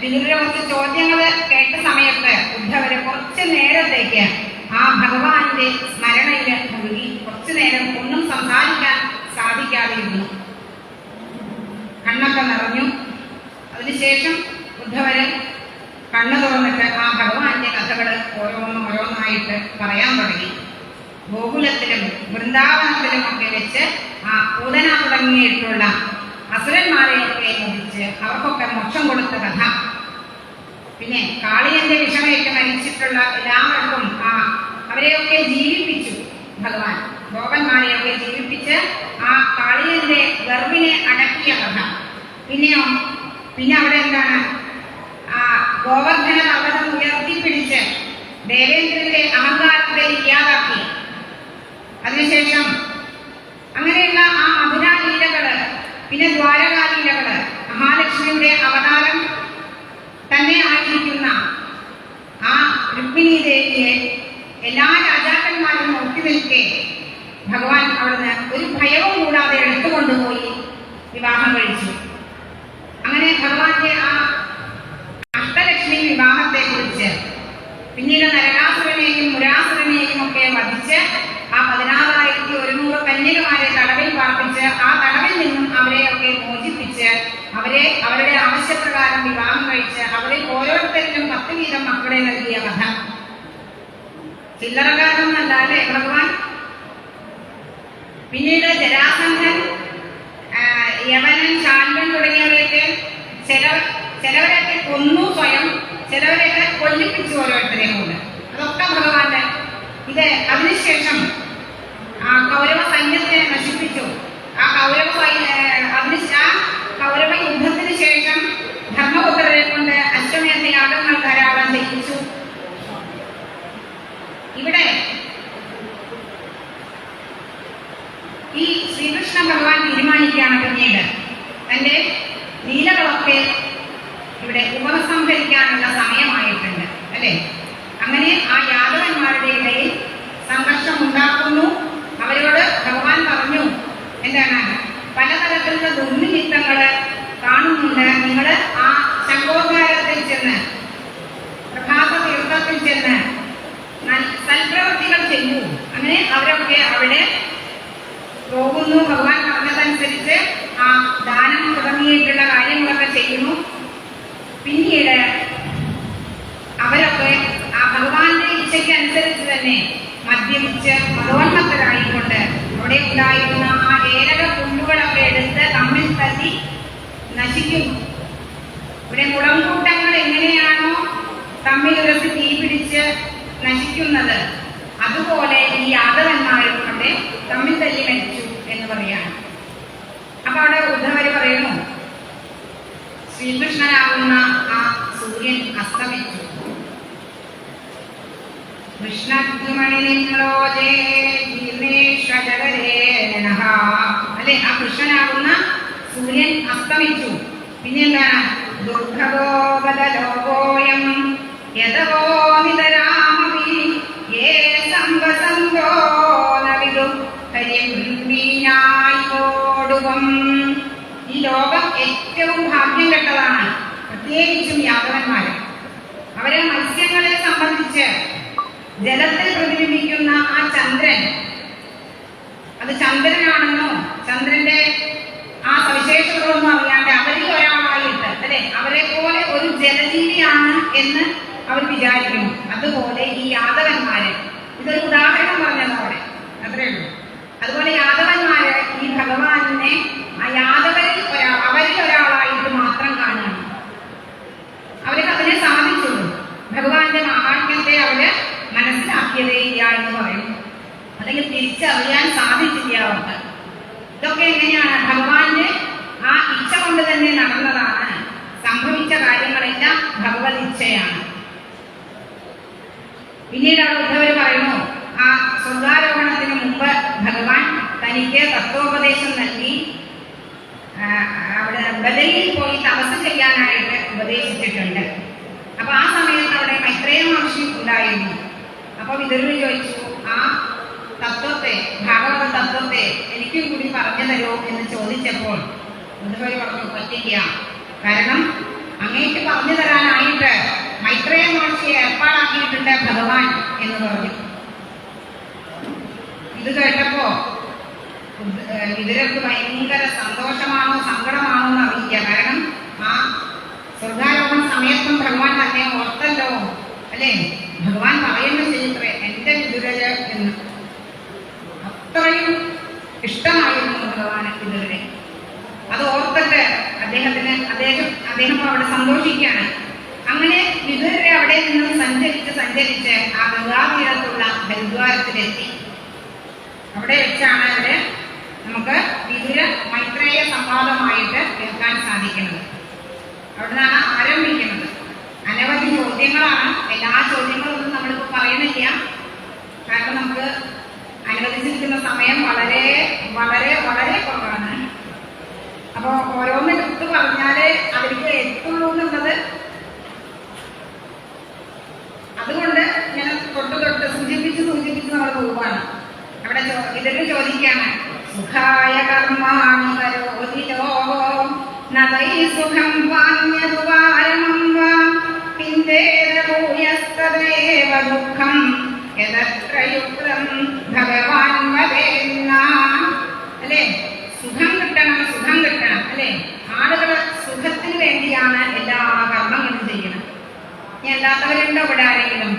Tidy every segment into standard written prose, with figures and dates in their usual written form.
വിദുരരുടെ കുറച്ച് ചോദ്യങ്ങൾ കേട്ട സമയത്ത് ഉദ്ധവര് കുറച്ചു നേരത്തേക്ക് ആ ഭഗവാന്റെ സ്മരണയിൽ മുഴുകി കുറച്ചു നേരം ഒന്നും സംസാരിക്കാൻ സാധിക്കാതിരുന്നു. കണ്ണൊക്കെ നിറഞ്ഞു. അതിനുശേഷം ഉദ്ധവര് കണ്ണു തുറന്നിട്ട് ആ ഭഗവാന്റെ കഥകൾ ഓരോന്നായിട്ട് പറയാൻ തുടങ്ങി. ഗോകുലത്തിലും വൃന്ദാവനത്തിലും ഒക്കെ വെച്ച് ആ പൂതന തുടങ്ങിയിട്ടുള്ള അസുരന്മാരെയൊക്കെ മോഹിച്ച് അവർക്കൊക്കെ മോക്ഷം കൊടുത്ത കഥ, പിന്നെ കാളിയന്റെ വിഷമേറ്റ് മരിച്ചിട്ടുള്ള എല്ലാവർക്കും അവരെയൊക്കെ ജീവിപ്പിച്ചു ഭഗവാൻ. ഗോപന്മാരെയൊക്കെ ജീവിപ്പിച്ച് ആ കാളിയന്റെ ഗർഭിനെ അടക്കിയ കഥ. പിന്നെ അവിടെ എന്താണ്, ആ ഗോവർദ്ധന പർവ്വതം ഉയർത്തിപ്പിടിച്ച് ദേവേന്ദ്രന്റെ അഹങ്കാരത്തെ ഇല്ലാതാക്കി. അതിനുശേഷം അങ്ങനെയുള്ള ആ മധുരാലീലകള്, പിന്നെ ദ്വാരകാലീലകള്, മഹാലക്ഷ്മിയുടെ അവതാരം തന്നെ ആയിരിക്കുന്ന ആ രുക്മിണി ദേവിയെ എല്ലാ രാജാക്കന്മാരും നോക്കി നിൽക്കെ ഭഗവാൻ അവിടുന്ന് ഒരു ഭയവും കൂടാതെ എടുത്തുകൊണ്ടുപോയി വിവാഹം കഴിച്ചു. അങ്ങനെ ഭഗവാന്റെ ആ അഷ്ടലക്ഷ്മി വിവാഹത്തെ കുറിച്ച്, പിന്നീട് നരകാസുരനെയും മുരാസുരനെയും ഒക്കെ വധിച്ച് ആ 16,100 കന്യകമാരെ തടവിൽ പാർപ്പിച്ച് ആ തടവിൽ നിന്നും അവരെയൊക്കെ മോചിപ്പിച്ച് അവരുടെ ആവശ്യപ്രകാരം വിവാഹം കഴിച്ച് അവരെ ഓരോരുത്തരിലും 10 വീതം മക്കളെ നൽകിയ കഥ. ചില്ലറകാലം എന്നല്ലേ ഭഗവാൻ. പിന്നീട് ജരാസന്ധൻ, യവനൻ, ശാല്യൻ തുടങ്ങിയവരെയൊക്കെ ചിലവരെയൊക്കെ കൊന്നു സ്വയം, ചിലവരെയൊക്കെ കൊല്ലിപ്പിച്ചു ഓരോരുത്തരെയും കൊണ്ട്. അതൊക്കെ ഭഗവാന്റെ ഇത്. അതിനുശേഷം ആ കൗരവ സൈന്യത്തെ നശിപ്പിച്ചു. ആ കൗരവ യുദ്ധത്തിന് ശേഷം ധർമ്മപുത്രരെ കൊണ്ട് അശ്വമേധ യാഗങ്ങൾ ധാരാളം ചെയ്യിച്ചു. ഇവിടെ ഈ ശ്രീകൃഷ്ണ ഭഗവാൻ തീരുമാനിക്കുകയാണ് പിന്നീട് തന്റെ ലീലകളൊക്കെ ഇവിടെ ഉപസംഹരിക്കാനുള്ള സമയമായിട്ടുണ്ട്, അല്ലെ? അങ്ങനെ ആ യാദവന്മാരുടെ ഇടയിൽ സംഘർഷം ഉണ്ടാക്കുന്നു. അവരോട് ഭഗവാൻ പറഞ്ഞു, എന്താണ്, പലതരത്തിലുള്ള ദുർനിമിത്തങ്ങള് കാണുന്നുണ്ട്. നിങ്ങൾ ആ ശങ്കോദ്ധാരത്തിൽ ചെന്ന്, പ്രഭാത തീർത്ഥത്തിൽ ചെന്ന് സൽപ്രവൃത്തികൾ ചെയ്യൂ. അങ്ങനെ അവരൊക്കെ അവിടെ പോകുന്നു. ഭഗവാൻ പറഞ്ഞതനുസരിച്ച് ആ ദാനം തുടങ്ങിയിട്ടുള്ള കാര്യങ്ങളൊക്കെ ചെയ്യുന്നു. പിന്നീട് അവരൊക്കെ ആ ഭഗവാന്റെ ഇച്ഛയ്ക്ക് അനുസരിച്ച് തന്നെ മദ്യപിച്ച് മതോന്മത്തരായിക്കൊണ്ട് അവിടെ ഉണ്ടായിരുന്ന ആ ഏലക പുല്ലുകളൊക്കെ എടുത്ത് തമ്മിൽ തല്ലി നശിക്കുന്നു. ഇവിടെ മുളംകൂട്ടങ്ങൾ എങ്ങനെയാണോ തമ്മിൽ ഉരച്ച് തീ പിടിച്ച് നശിക്കുന്നത്, അതുപോലെ ഈ യാദവന്മാരും അവിടെ തമ്മിൽ തല്ലി മരിച്ചു എന്ന് പറയാണ്. അപ്പൊ അവിടെ ഉദ്ധവര് പറയുന്നു, ശ്രീകൃഷ്ണനാകുന്ന ആ സൂര്യൻ അസ്തമിച്ചു. അല്ലെ, ആ കൃഷ്ണനാകുന്ന സൂര്യൻ അസ്തമിച്ചു. പിന്നെന്താണ്, ദുർഭഗോപലോകോയം യഥോമിതരാമവി യേ സംവസന്തോ നവിദു കരിമീനായിക്കോടുകം. ഈ ലോകം ഏറ്റവും ഭാഗ്യം കെട്ടതാണ്, പ്രത്യേകിച്ചും യാദവന്മാര്. അവരെ മത്സ്യങ്ങളെ സംബന്ധിച്ച് ജലത്തിൽ പ്രതിബിംബിക്കുന്ന ആ ചന്ദ്രൻ, അത് ചന്ദ്രനാണെന്നോ ചന്ദ്രന്റെ ആ സവിശേഷതകളൊന്നും അറിയാണ്ട് അവരിൽ ഒരാളായിട്ട്, അല്ലെ, അവരെ പോലെ ഒരു ജലജീവിയാണ് എന്ന് അവർ വിചാരിക്കുന്നു. അതുപോലെ ഈ യാദവന്മാര്, ഇതൊരു ഉദാഹരണം പറഞ്ഞതോടെ അത്രേ ഉള്ളൂ. അതുപോലെ യാദവന്മാര് ഈ ഭഗവാനെ ആ യാദവരിൽ അവരിൽ ഒരാളായിട്ട് മാത്രം കാണുകയാണ്. അവർക്ക് അതിനെ സാധിച്ചുള്ളൂ. ഭഗവാന്റെ മഹാത്മ്യത്തെ അവര് മനസ്സിലാക്കിയതേ ഇല്ല എന്ന് പറയും, അല്ലെങ്കിൽ തിരിച്ചറിയാൻ സാധിച്ചില്ല അവർക്ക്. ഇതൊക്കെ എങ്ങനെയാണ്, ഭഗവാന്റെ ആ ഇച്ഛ കൊണ്ട് തന്നെ നടന്നതാണ്. സംഭവിച്ച കാര്യങ്ങളെല്ലാം ഭഗവത് ഇച്ഛയാണ്. പിന്നീട് അവിടെ ഉദ്ധവര് പറയുന്നു, ആ സ്വർഗാരോഹണത്തിന് മുമ്പ് ഭഗവാൻ തനിക്ക് തത്വോപദേശം നൽകി അവിടെ ബദരിയിൽ പോയി തപസ് ചെയ്യാനായിട്ട് ഉപദേശിച്ചിട്ടുണ്ട്. അപ്പൊ ആ സമയത്ത് അവിടെ മൈത്രേയ മഹർഷി ഉണ്ടായിരുന്നു. അപ്പൊ വിദുരർ ചോദിച്ചു, ആ തത്വത്തെ, ഭാഗവത തത്വത്തെ എനിക്കും കൂടി പറഞ്ഞു തരുമോ എന്ന് ചോദിച്ചപ്പോൾ ഉദ്ധവര് പറഞ്ഞു, പറ്റില്ല. കാരണം അങ്ങേക്ക് പറഞ്ഞു തരാനായിട്ട് മൈത്രേയ മഹർഷിയെ ഏർപ്പാടാക്കിയിട്ടുണ്ട് ഭഗവാൻ എന്ന് പറഞ്ഞു. ഇത് കേട്ടപ്പോ വിതുരർക്ക് ഭയങ്കര സന്തോഷമാണോ സങ്കടമാണോ എന്ന് അറിയില്ല. കാരണം ആ സ്വർഗാരോഹണ സമയത്തും ഭഗവാൻ തന്നെ ഓർത്തല്ലോ, അല്ലേ? ഭഗവാൻ പറയുന്ന ചെയ്യത്രേ എന്റെ വിതുരര് എന്ന്. അത്രയും ഇഷ്ടമായിരുന്നു ഭഗവാന് വിതുരരെ. അത് ഓർത്തിട്ട് അദ്ദേഹം അവിടെ സന്തോഷിക്കുകയാണ്. അങ്ങനെ വിതുരരെ അവിടെ നിന്നും സഞ്ചരിച്ച് ആ ഗംഗാതീരത്തുള്ള ഹരിദ്വാരത്തിലെത്തി. അവിടെ വെച്ചാണ് അവര് നമുക്ക് വിതുര മൈത്രേയ സംവാദമായിട്ട് കേൾക്കാൻ സാധിക്കുന്നത്. അവിടെ നിന്നാണ് ആരംഭിക്കുന്നത്. അനവധി ചോദ്യങ്ങളാണ്. എല്ലാ ചോദ്യങ്ങളൊന്നും നമ്മളിപ്പോൾ പറയുന്നില്ല, കാരണം നമുക്ക് അനുവദിച്ചിരിക്കുന്ന സമയം വളരെ വളരെ വളരെ കുറവാണ്. അപ്പൊ ഓരോന്ന് എടുത്ത് പറഞ്ഞാല് അതിലേക്ക് എത്തുള്ളൂ എന്നുള്ളത്, അതുകൊണ്ട് ഞാൻ തൊട്ട് സൂചിപ്പിച്ച് നമ്മൾ പോവാണ്. അവിടെ ഇതിൽ ചോദിക്കാണ്, സുഖായ കർമാണി കരോതിലോ നവൈ സുഖം വാന്യതുവാരമം വാ പിന്ദേരഭൂയസ്തദേവ ദുഃഖം യദത്രയുക്തം ഭഗവാൻ വദേന്ന. അല്ലേ? സുഖം കിട്ടണം അല്ലേ? ആളുകൾ സുഖത്തിന് വേണ്ടിയാണ് എല്ലാ കർമ്മങ്ങളും ചെയ്യുന്നത്. ഇനി അല്ലാത്തവരുണ്ടോ ഇവിടെ ആരെങ്കിലും?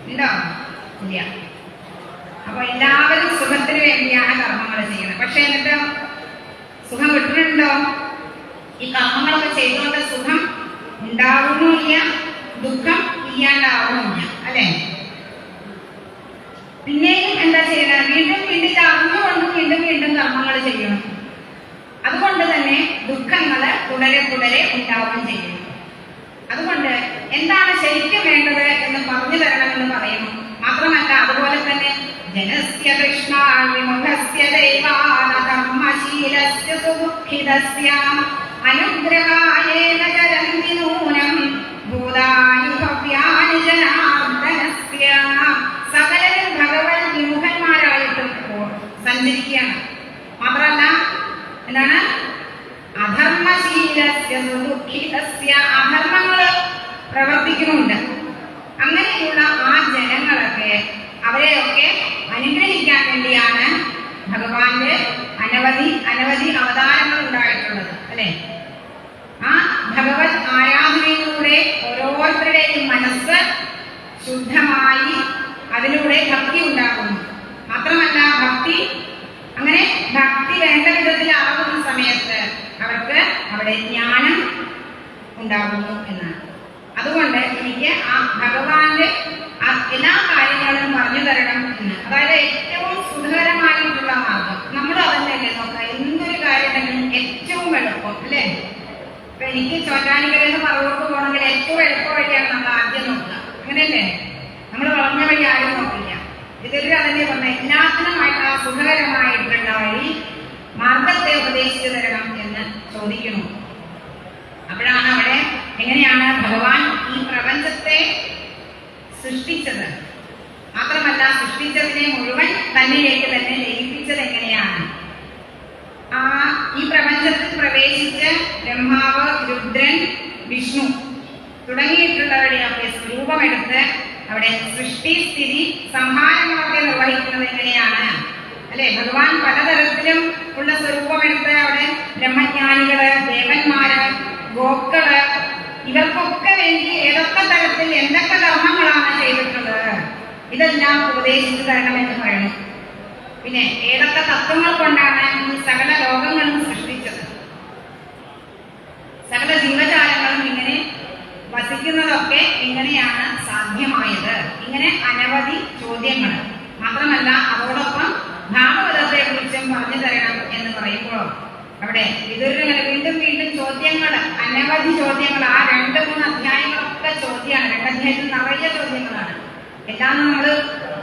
ഉണ്ടോ? ഇല്ല. അപ്പൊ എല്ലാവരും സുഖത്തിന് വേണ്ടിയാണ് കർമ്മങ്ങൾ ചെയ്യുന്നത്. പക്ഷെ എന്നിട്ട് സുഖം കിട്ടുന്നുണ്ടോ? ഈ കർമ്മങ്ങളൊക്കെ ചെയ്തുകൊണ്ട് സുഖം ഉണ്ടാവുന്നുമില്ല, ദുഃഖം ഇല്ലാണ്ടാവുന്നില്ല, അല്ലെ? പിന്നെയും എന്താ ചെയ്യണം? വീണ്ടും അറിഞ്ഞുകൊണ്ട് വീണ്ടും കർമ്മങ്ങൾ ചെയ്യണം. അതുകൊണ്ട് തന്നെ ദുഃഖങ്ങള് തുടരെ ഉണ്ടാവുകയും ചെയ്യും. അതുകൊണ്ട് എന്താണ് ശരിക്കും വേണ്ടത് എന്ന് പറഞ്ഞു തരണമെന്ന് പറയുന്നു. മാത്രമല്ല അതുപോലെ തന്നെ ജനസ്യ കൃഷ്ണാവിമുഖസ്യ ദൈവാന കർമ്മശീലസ്യ സുദുഃഖിതസ്യ അനുഗ്രഹായേന ചരന്തി നൂനം ഭൂതാനി ഭവ്യാനി ജനാർദ്ദനസ്യ. സകലരും ഭഗവത് വിമുഖന്മാരായിട്ടും സഞ്ചരിക്കുകയാണ്. മാത്രമല്ല എന്താണ്? അധർമ്മശീലസ്യ സുദുഃഖിതസ്യ, അധർമ്മങ്ങള് പ്രവർത്തിക്കുന്നുണ്ട്. അങ്ങനെയുള്ള ആ ജനങ്ങളൊക്കെ അവരെയൊക്കെ അനുഗ്രഹിക്കാൻ വേണ്ടിയാണ് ഭഗവാന്റെ അനവധി അവതാരങ്ങൾ ഉണ്ടായിട്ടുള്ളത്, അല്ലെ? ആ ഭഗവത് ആരാധനയിലൂടെ ഓരോരുത്തരുടെയും മനസ്സ് ശുദ്ധമായി അതിലൂടെ ഭക്തി ഉണ്ടാകുന്നു. മാത്രമല്ല അങ്ങനെ ഭക്തി വേണ്ട വിധത്തിൽ ആകുന്ന സമയത്ത് അവർക്ക് അവിടെ ജ്ഞാനം ഉണ്ടാകുന്നു എന്നാണ്. അതുകൊണ്ട് എനിക്ക് ആ ഭഗവാന്റെ എല്ലാ കാര്യങ്ങളും പറഞ്ഞു തരണം എന്ന്. അതായത് ഏറ്റവും സുഖകരമായിട്ടുള്ള മാർഗം നമ്മൾ അതന്നെയല്ലേ നോക്കുക. എന്തൊരു കാര്യം ഉണ്ടെങ്കിലും ഏറ്റവും എളുപ്പം, അല്ലേ? ഇപ്പൊ എനിക്ക് ചോറ്റാനിക്കരയിൽ നിന്ന് പറവൂർക്ക് പോകണമെങ്കിൽ ഏറ്റവും എളുപ്പ വഴിയാണ് നമ്മൾ ആദ്യം നോക്കുക, അങ്ങനെയല്ലേ? നമ്മൾ വളർന്ന വഴി ആരും നോക്കില്ല. ഇതൊരു അതന്നെ പറഞ്ഞ എല്ലാത്തിനുമായിട്ട് ആ സുഖകരമായിട്ടുള്ള വഴി മാർഗത്തെ ഉപദേശിച്ചു തരണം എന്ന് ചോദിക്കുന്നു. അപ്പോഴാണ് അവിടെ എങ്ങനെയാണ് ഭഗവാൻ ഈ പ്രപഞ്ചത്തെ സൃഷ്ടിച്ചത്, മാത്രമല്ല സൃഷ്ടിച്ചതിനെ മുഴുവൻ തന്നിലേക്ക് തന്നെ ലയിപ്പിച്ചത് എങ്ങനെയാണ്? ഈ പ്രപഞ്ചത്തിൽ പ്രവേശിച്ച് ബ്രഹ്മാവ്, രുദ്രൻ, വിഷ്ണു തുടങ്ങിയിട്ടുള്ളവരുടെയൊക്കെ രൂപമെടുത്ത് അവിടെ സൃഷ്ടി, സ്ഥിതി, സംഹാരങ്ങളൊക്കെ നിർവഹിക്കുന്നത് എങ്ങനെയാണ്, അല്ലെ? ഭഗവാൻ പലതരത്തിലും ഉള്ള സ്വരൂപമെടുത്ത് അവിടെ ബ്രഹ്മജ്ഞാനികള്, ദേവന്മാര്, ഗോക്കള്, ഇവർക്കൊക്കെ വേണ്ടി ഏതൊക്കെ തരത്തിൽ എന്തൊക്കെ കർമ്മങ്ങളാണ് ചെയ്തിട്ടുള്ളത് ഇതെല്ലാം ഉപദേശിച്ചു തരണമെന്ന് പറയുന്നു. പിന്നെ ഏതൊക്കെ തത്വങ്ങൾ കൊണ്ടാണ് ഈ സകല ലോകങ്ങളും സൃഷ്ടിച്ചത്, സകല ജീവജാലങ്ങളും ഇങ്ങനെ വസിക്കുന്നതൊക്കെ എങ്ങനെയാണ് സാധ്യമായത്? ഇങ്ങനെ അനവധി ചോദ്യങ്ങൾ. മാത്രമല്ല അതോടൊപ്പം ഭാഗവതത്തെ കുറിച്ചും പറഞ്ഞു തരണം എന്ന് പറയുമ്പോൾ അവിടെ വിതുരന് വീണ്ടും ചോദ്യങ്ങൾ, അനവധി ചോദ്യങ്ങൾ. ആ 2-3 അധ്യായങ്ങളൊക്കെ ചോദ്യമാണ്. 2 അധ്യായത്തിൽ നിറയെ ചോദ്യങ്ങളാണ്. എല്ലാം നമ്മൾ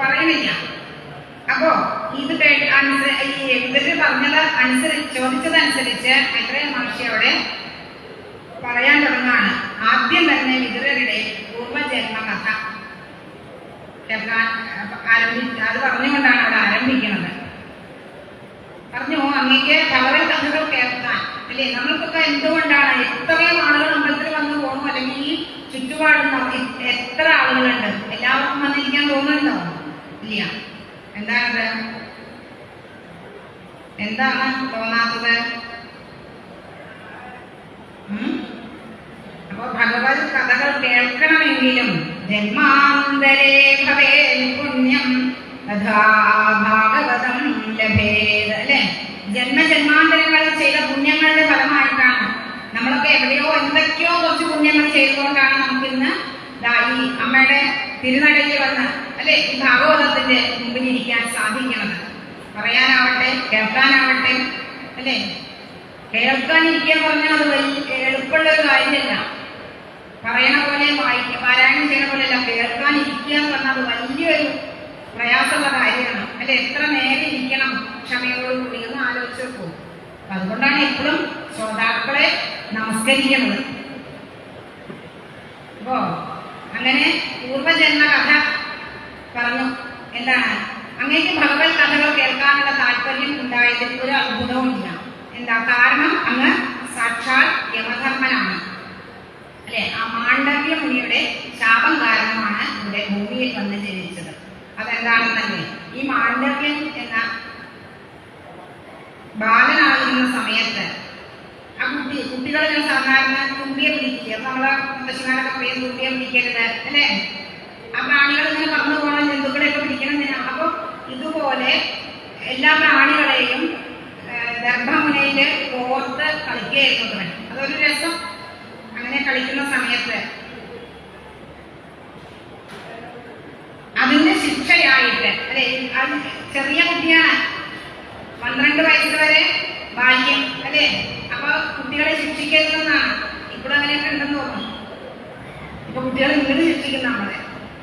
പറയുന്നില്ല. അപ്പോ ഇത് ഈ വിതുരന് ചോദിച്ചതനുസരിച്ച് മൈത്രേയ മഹർഷി അവിടെ പറയാൻ തുടങ്ങാണ്. ആദ്യം തന്നെ വിതുരരുടെ പൂർവജന്മ കഥ അത് പറഞ്ഞുകൊണ്ടാണ് അവിടെ ആരംഭിക്കുന്നത്. പറഞ്ഞു, അങ്ങേക്ക് ഭഗവത് കഥകൾ കേൾക്കാൻ, അല്ലേ? നമ്മൾക്കൊക്കെ എന്തുകൊണ്ടാണ് ഇത്രയും ആളുകൾ നമ്മൾ ചുറ്റുപാടും എത്ര ആളുകളുണ്ട്? എല്ലാവർക്കും വന്നിരിക്കാൻ തോന്നുന്നുണ്ടോ? ഇല്ല. എന്താണത്? എന്താണ് തോന്നാത്തത്? അപ്പൊ ഭഗവത് കഥകൾ കേൾക്കണമെങ്കിലും ജന്മാന്തരേ ഭവേ പുണ്യം തഥാ ഭാഗവതം ലഭേത്. അല്ലെ, ജന്മജന്മാന്തരങ്ങളിൽ ചെയ്ത പുണ്യങ്ങളുടെ ഫലമായിട്ടാണ് നമ്മളൊക്കെ എവിടെയോ എന്തൊക്കെയോ കുറച്ച് പുണ്യങ്ങൾ ചെയ്തുകൊണ്ടാണ് നമുക്കിന്ന് ഈ അമ്മയുടെ തിരുനടയിൽ വന്ന് അല്ലെ ഈ ഭാഗവതത്തിന്റെ മുമ്പിലിരിക്കാൻ സാധിക്കുന്നത്. പറയാനാവട്ടെ, കേൾക്കാനാവട്ടെ. അല്ലെ, കേൾക്കാനിരിക്കാൻ പറഞ്ഞാൽ അത് വലിയ എളുപ്പമുള്ളൊരു കാര്യമല്ല. പറയണ പോലെ പാരായണം ചെയ്യണ പോലെയല്ല. കേൾക്കാനിരിക്കുക എന്ന് പറഞ്ഞാൽ അത് വലിയൊരു പ്രയാസമുള്ള കാര്യമാണ്. അല്ലെ, എത്ര നേരം ഇരിക്കണം ക്ഷമയോടുകൂടി എന്ന് ആലോചിച്ച് പോകും. അതുകൊണ്ടാണ് എപ്പോഴും ശ്രോതാക്കളെ നമസ്കരിക്കുന്നത്. അപ്പോ അങ്ങനെ പൂർവജന്മ കഥ പറഞ്ഞു. എന്താണ്? അങ്ങേക്ക് ഭഗവത് കഥകൾ കേൾക്കാനുള്ള താല്പര്യം ഉണ്ടായതിൽ ഒരു അത്ഭുതവുമില്ല. എന്താ കാരണം? അങ്ങ് സാക്ഷാൽ യമധർമ്മനാണ്. അല്ലെ, ആ മാണ്ഡവ്യ മുനിയുടെ ശാപം കാരണമാണ് ഇവിടെ ഭൂമിയിൽ വന്ന് ജനിച്ചത്. അതെന്താണെന്നല്ലേ, ഈ മാണ്ഡവ്യൻ എന്ന ബാലനാകുന്ന സമയത്ത് ആ കുട്ടികളിൽ സാധാരണ തുമ്പിയെ പിടിക്കുക. നമ്മളെ പശുമാരൊക്കെ പറയും തുമ്പിയെ പിടിക്കരുത് അല്ലേ? ആ പ്രാണികൾ ഇങ്ങനെ പറന്നു പോകണം, ജന്തുക്കളെയൊക്കെ പിടിക്കണം. അപ്പൊ ഇതുപോലെ എല്ലാ പ്രാണികളെയും ഗർഭമുനയില് കോർത്ത് കളിക്കുകയായിരുന്നു. അതൊരു രസം. അങ്ങനെ കളിക്കുന്ന സമയത്ത് അതിന്റെ ശിക്ഷയായിട്ട് അല്ലെ, അത് ചെറിയ കുട്ടിയാണ്, 12 വയസ്സ് വരെ ബാല്യം അല്ലെ. അപ്പൊ കുട്ടികളെ ശിക്ഷിക്കരുതെന്നാണ്. ഇവിടെ അങ്ങനെയൊക്കെ ഉണ്ടെന്ന് തോന്നുന്നു. ഇപ്പൊ കുട്ടികളെ ഇങ്ങനെ ശിക്ഷിക്കുന്ന നമ്മളെ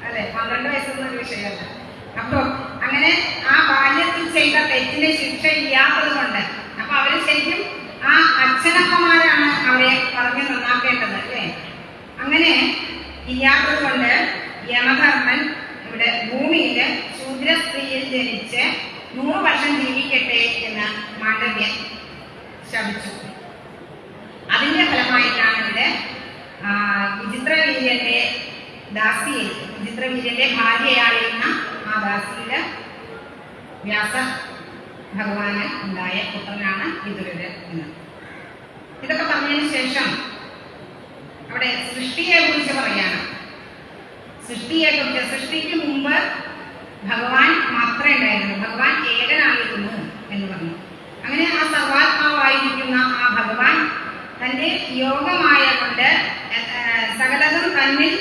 അല്ലെ, 12 വയസ്സൊന്നും വിഷയമല്ല. അപ്പൊ അങ്ങനെ ആ ബാല്യത്തിൽ ചെയ്ത തെറ്റിന് ശിക്ഷ ഇല്ലാത്തത് കൊണ്ട് അപ്പൊ അവര് ശരിക്കും ആ അച്ഛനമ്മമാരാണ് അവരെ പറഞ്ഞു നന്നാക്കേണ്ടത് അല്ലേ. അങ്ങനെ ഇല്ലാത്തത് കൊണ്ട് യമധർമ്മൻ ഇവിടെ ഭൂമിയില് ശൂദ്ര സ്ത്രീയിൽ ജനിച്ച് 100 വർഷം ജീവിക്കട്ടെ എന്ന് മാണ്ഡവ്യൻ ശപിച്ചു. അതിന്റെ ഫലമായിട്ടാണ് ഇവിടെ വിചിത്രവീര്യന്റെ ദാസിയിൽ, വിചിത്രവീര്യന്റെ ഭാര്യയായിരുന്ന ആ ദാസിയില് വ്യാസ ഭഗവാന് ഉണ്ടായ പുത്രനാണ് വിദുരര് എന്ന്. ഇതൊക്കെ പറഞ്ഞതിന് ശേഷം അവിടെ സൃഷ്ടിയെ കുറിച്ച് പറയാണ്. സൃഷ്ടിക്ക് മുമ്പ് ഭഗവാൻ മാത്രമേ ഉണ്ടായിരുന്നു. ഭഗവാൻ ഏകനായിരുന്നു എന്ന് പറഞ്ഞു. അങ്ങനെ ആ സർവാത്മാവായിരിക്കുന്ന ആ ഭഗവാൻ തന്റെ യോഗമായ കൊണ്ട് സകലതും തന്നിൽ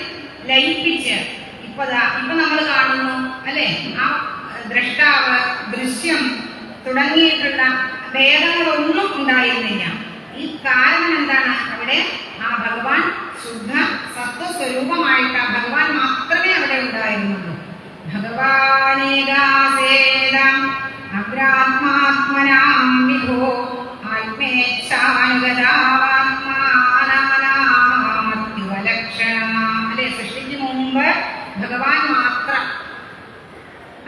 ലയിപ്പിച്ച് ഇപ്പൊ നമ്മൾ കാണുന്നു അല്ലെ. ആ ദ്രഷ്ടാവ്, ദൃശ്യം തുടങ്ങിയിട്ടുള്ള ഭേദങ്ങളൊന്നും ഉണ്ടായിരുന്നില്ല. ഈ കാരണം എന്താണ്? അവിടെ ആ ഭഗവാൻ ശുദ്ധ സത്വസ്വരൂപമായിട്ട് ആ ഭഗവാൻ മാത്രമേ അവിടെ ഉണ്ടായിരുന്നുള്ളൂ. ഭഗവാനേകാസേദം അഗ്രാത്മാത്മനാം വിഭോ ആത്മേച്ഛാനുഗതാത്മാനാമത്യുവലക്ഷണ. അല്ലെ, സൃഷ്ടിക്ക് മുമ്പ് ഭഗവാൻ മാത്രം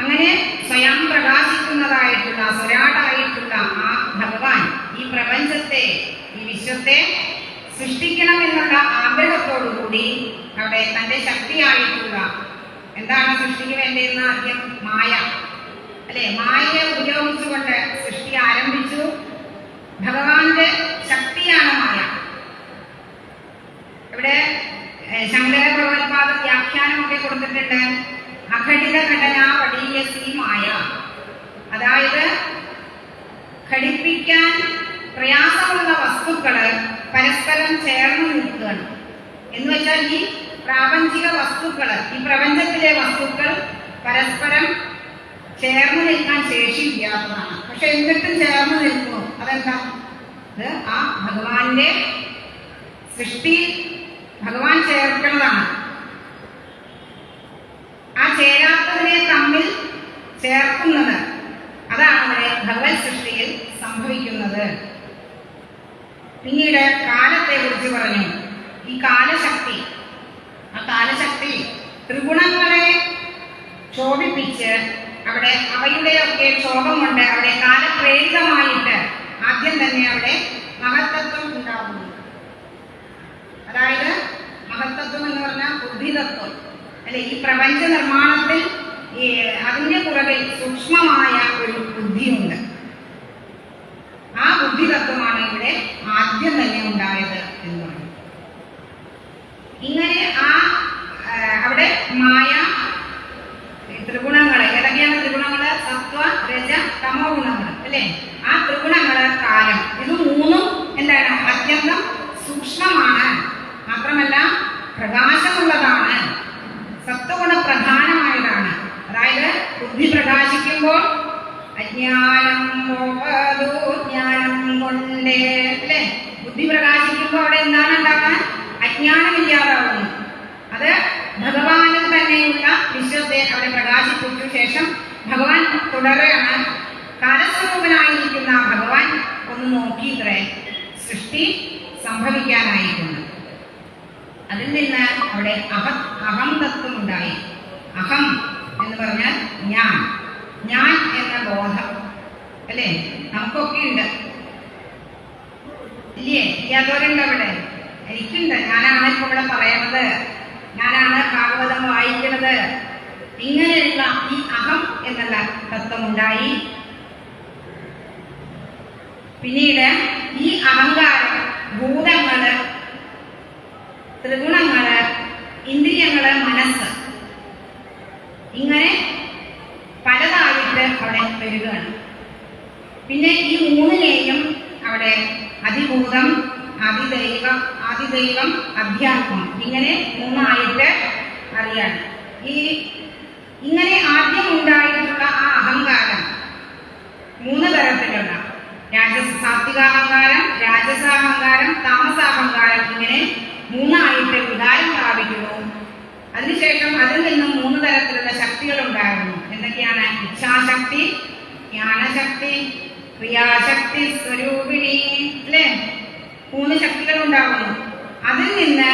അങ്ങനെ സ്വയം പ്രകാശിക്കുന്നതായിട്ടുള്ള സ്വരാടായിട്ടുള്ള ആ ഭഗവാൻ ഈ പ്രപഞ്ചത്തെ, ഈ വിശ്വത്തെ സൃഷ്ടിക്കണമെന്നുള്ള ആഗ്രഹത്തോടുകൂടി അവിടെ തന്റെ ശക്തിയായിട്ടുള്ള എന്താണ് സൃഷ്ടിക്ക് വേണ്ടിയിരുന്ന ആദ്യം മായ അല്ലെ, മായയെ ഉപയോഗിച്ചുകൊണ്ട് സൃഷ്ടി ആരംഭിച്ചു. ഭഗവാന്റെ ശക്തിയാണ് മായ. ഇവിടെ ശങ്കര ഭഗവത്പാദ വ്യാഖ്യാനമൊക്കെ കൊടുത്തിട്ടുണ്ട്. അഘടിത ഘടനാ വടീയസി മായ, അതായത് ഘടിപ്പിക്കാൻ പ്രയാസമുള്ള വസ്തുക്കള് പരസ്പരം ചേർന്ന് നിൽക്കുകയാണ് എന്ന് വെച്ചാൽ ഈ പ്രാപഞ്ചിക വസ്തുക്കള്, ഈ പ്രപഞ്ചത്തിലെ വസ്തുക്കൾ പരസ്പരം ചേർന്ന് നിൽക്കാൻ ശേഷിയില്ലാത്തതാണ്. പക്ഷെ എന്നിട്ടും ചേർന്ന് നിൽക്കുന്നു. അതെന്താ? അത് ആ ഭഗവാന്റെ സൃഷ്ടി ഭഗവാൻ ചേർക്കുന്നതാണ്. ആ ചേരാത്തതിനെ തമ്മിൽ ചേർക്കുന്നത്, അതാണ് അവിടെ ഭഗവത് സൃഷ്ടിയിൽ സംഭവിക്കുന്നത്. പിന്നീട് കാലത്തെ കുറിച്ച് പറഞ്ഞു. ഈ കാലശക്തി, ആ കാലശക്തി ത്രിഗുണങ്ങളെ ക്ഷോഭിപ്പിച്ച് അവിടെ അവയുടെയൊക്കെ ക്ഷോഭം കൊണ്ട് അവിടെ കാലപ്രേരിതമായിട്ട് ആദ്യം തന്നെ അവിടെ മഹത്തത്വം ഉണ്ടാകുന്നു. അതായത് മഹത്തത്വം എന്ന് പറഞ്ഞാൽ ബുദ്ധിതത്വം അല്ലെ, ഈ പ്രപഞ്ച നിർമ്മാണത്തിൽ അതിന്റെ പുറകിൽ സൂക്ഷ്മമായ ഒരു ബുദ്ധിയുണ്ട്. ആ ബുദ്ധിതത്വമാണ് ഇവിടെ ആദ്യം തന്നെ ഉണ്ടായത് എന്ന് പറഞ്ഞു. ഇങ്ങനെ അവിടെ മായ ത്രിഗുണങ്ങള്, ഏതൊക്കെയാണ് ത്രിഗുണങ്ങള്? സത്വ, രജ, തമോ ഗുണങ്ങള് അല്ലെ. ആ ത്രിഗുണങ്ങള്, കാലം, ഇത് മൂന്നും എന്താണ്? അത്യന്തം സൂക്ഷ്മമാണ്, മാത്രമല്ല പ്രകാശമുള്ളതാണ്, സത്വഗുണ പ്രധാനമായതാണ്. അതായത് ബുദ്ധി പ്രകാശിക്കുമ്പോൾ അജ്ഞാനം ജ്ഞാനം കൊണ്ട് അല്ലെ, ബുദ്ധി പ്രകാശിക്കുമ്പോൾ അവിടെ എന്താണ് ഉണ്ടാവുക? അജ്ഞാനമില്ലാതാവുന്നു. അത് ഭഗവാനിൽ തന്നെയുള്ള വിശ്വത്തെ അവിടെ പ്രകാശിപ്പിച്ച ശേഷം ഭഗവാൻ തുടരുകയാണ്. കാലസ്വരൂപനായിരിക്കുന്ന ഭഗവാൻ ഒന്ന് നോക്കിയിത്രേ സൃഷ്ടി സംഭവിക്കാനായിട്ടുണ്ട്. അതിൽ നിന്ന് അവിടെ അഹം തത്വം ഉണ്ടായി. അഹം എന്ന് പറഞ്ഞാൽ ഞാൻ എന്ന ബോധം അല്ലേ, നമുക്കൊക്കെ ഉണ്ട് ഇല്ലേ? ഇല്ലാത്തവരുണ്ട് അവിടെ? എനിക്കുണ്ട്. ഞാനാണ് ഇപ്പൊ ഇവിടെ പറയണത്, ഞാനാണ് ഭാഗവതം വായിക്കുന്നത്. ഇങ്ങനെയുള്ള ഈ അഹം എന്നുള്ള തത്വം ഉണ്ടായി. പിന്നീട് ഈ അഹങ്കാരം, ഭൂതങ്ങള്, ത്രിഗുണങ്ങള്, ഇന്ദ്രിയങ്ങള്, മനസ്സ്, ഇങ്ങനെ പലതായിട്ട് അവിടെ വരികയാണ്. പിന്നെ ഈ മൂന്നിനെയും അവിടെ അതിഭൂതം, ആദിദൈവം, അധ്യാത്മം, ഇങ്ങനെ മൂന്നായിട്ട് അറിയാണ്. ഇങ്ങനെ ആദ്യം ഉണ്ടായിട്ടുള്ള ആ അഹങ്കാരം മൂന്ന് തരത്തിലുള്ള സാത്വികാഹങ്കാരം, രാജസാഹങ്കാരം, താമസാഹങ്കാരം, ഇങ്ങനെ മൂന്നായിട്ട് വികാരം പ്രാപിക്കുന്നു. അതിനുശേഷം അതിൽ നിന്നും മൂന്ന് തരത്തിലുള്ള ശക്തികൾ ഉണ്ടായിരുന്നു. എന്തൊക്കെയാണ്? ഇച്ഛാശക്തി, ജ്ഞാനശക്തി, ക്രിയാശക്തി, സ്വരൂപിണി അല്ലെ, മൂന്ന് ശക്തികൾ ഉണ്ടാകുന്നു. അതിൽ നിന്ന്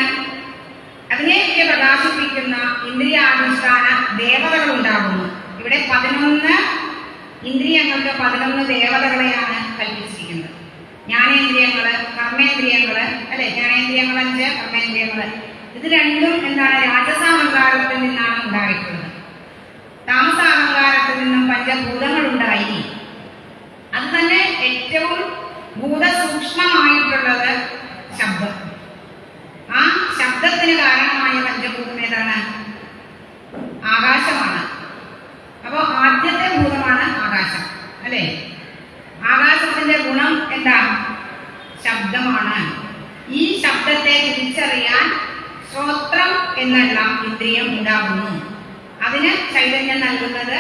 അതിനെയൊക്കെ പ്രകാശിപ്പിക്കുന്ന ഇന്ദ്രിയാനുഷ്ഠാന ദേവതകൾ ഉണ്ടാകുന്നു. ഇവിടെ 11 ഇന്ദ്രിയങ്ങൾക്ക് 11 ദേവതകളെയാണ് കൽപ്പിച്ചിരിക്കുന്നത്. ജ്ഞാനേന്ദ്രിയങ്ങള്, കർമ്മേന്ദ്രിയങ്ങള് അല്ലെ, ജ്ഞാനേന്ദ്രിയങ്ങൾ 5, കർമ്മേന്ദ്രിയങ്ങള്. ഇത് രണ്ടും എന്താണ്? രാജസാഹങ്കാരത്തിൽ നിന്നാണ് ഉണ്ടായിട്ടുള്ളത്. താമസാഹങ്കാരത്തിൽ നിന്നും പഞ്ചഭൂതങ്ങൾ ഉണ്ടായി. അത് തന്നെ ഏറ്റവും ഭൂതസൂക്ഷ്മമായിട്ടുള്ളത് ശബ്ദം. ആ ശബ്ദത്തിന് കാരണമായ പഞ്ചഭൂതം ഏതാണ്? ആകാശമാണ്. അപ്പോ ആദ്യത്തെ ഭൂതമാണ് ആകാശം അല്ലെ. ആകാശത്തിന്റെ ഗുണം എന്താ? ശബ്ദമാണ്. ഈ ശബ്ദത്തെ തിരിച്ചറിയാൻ ശ്രോത്രം എന്നുള്ള ഇന്ദ്രിയം ഉണ്ടാകുന്നു. അതിന് ചൈതന്യം നൽകുന്നത്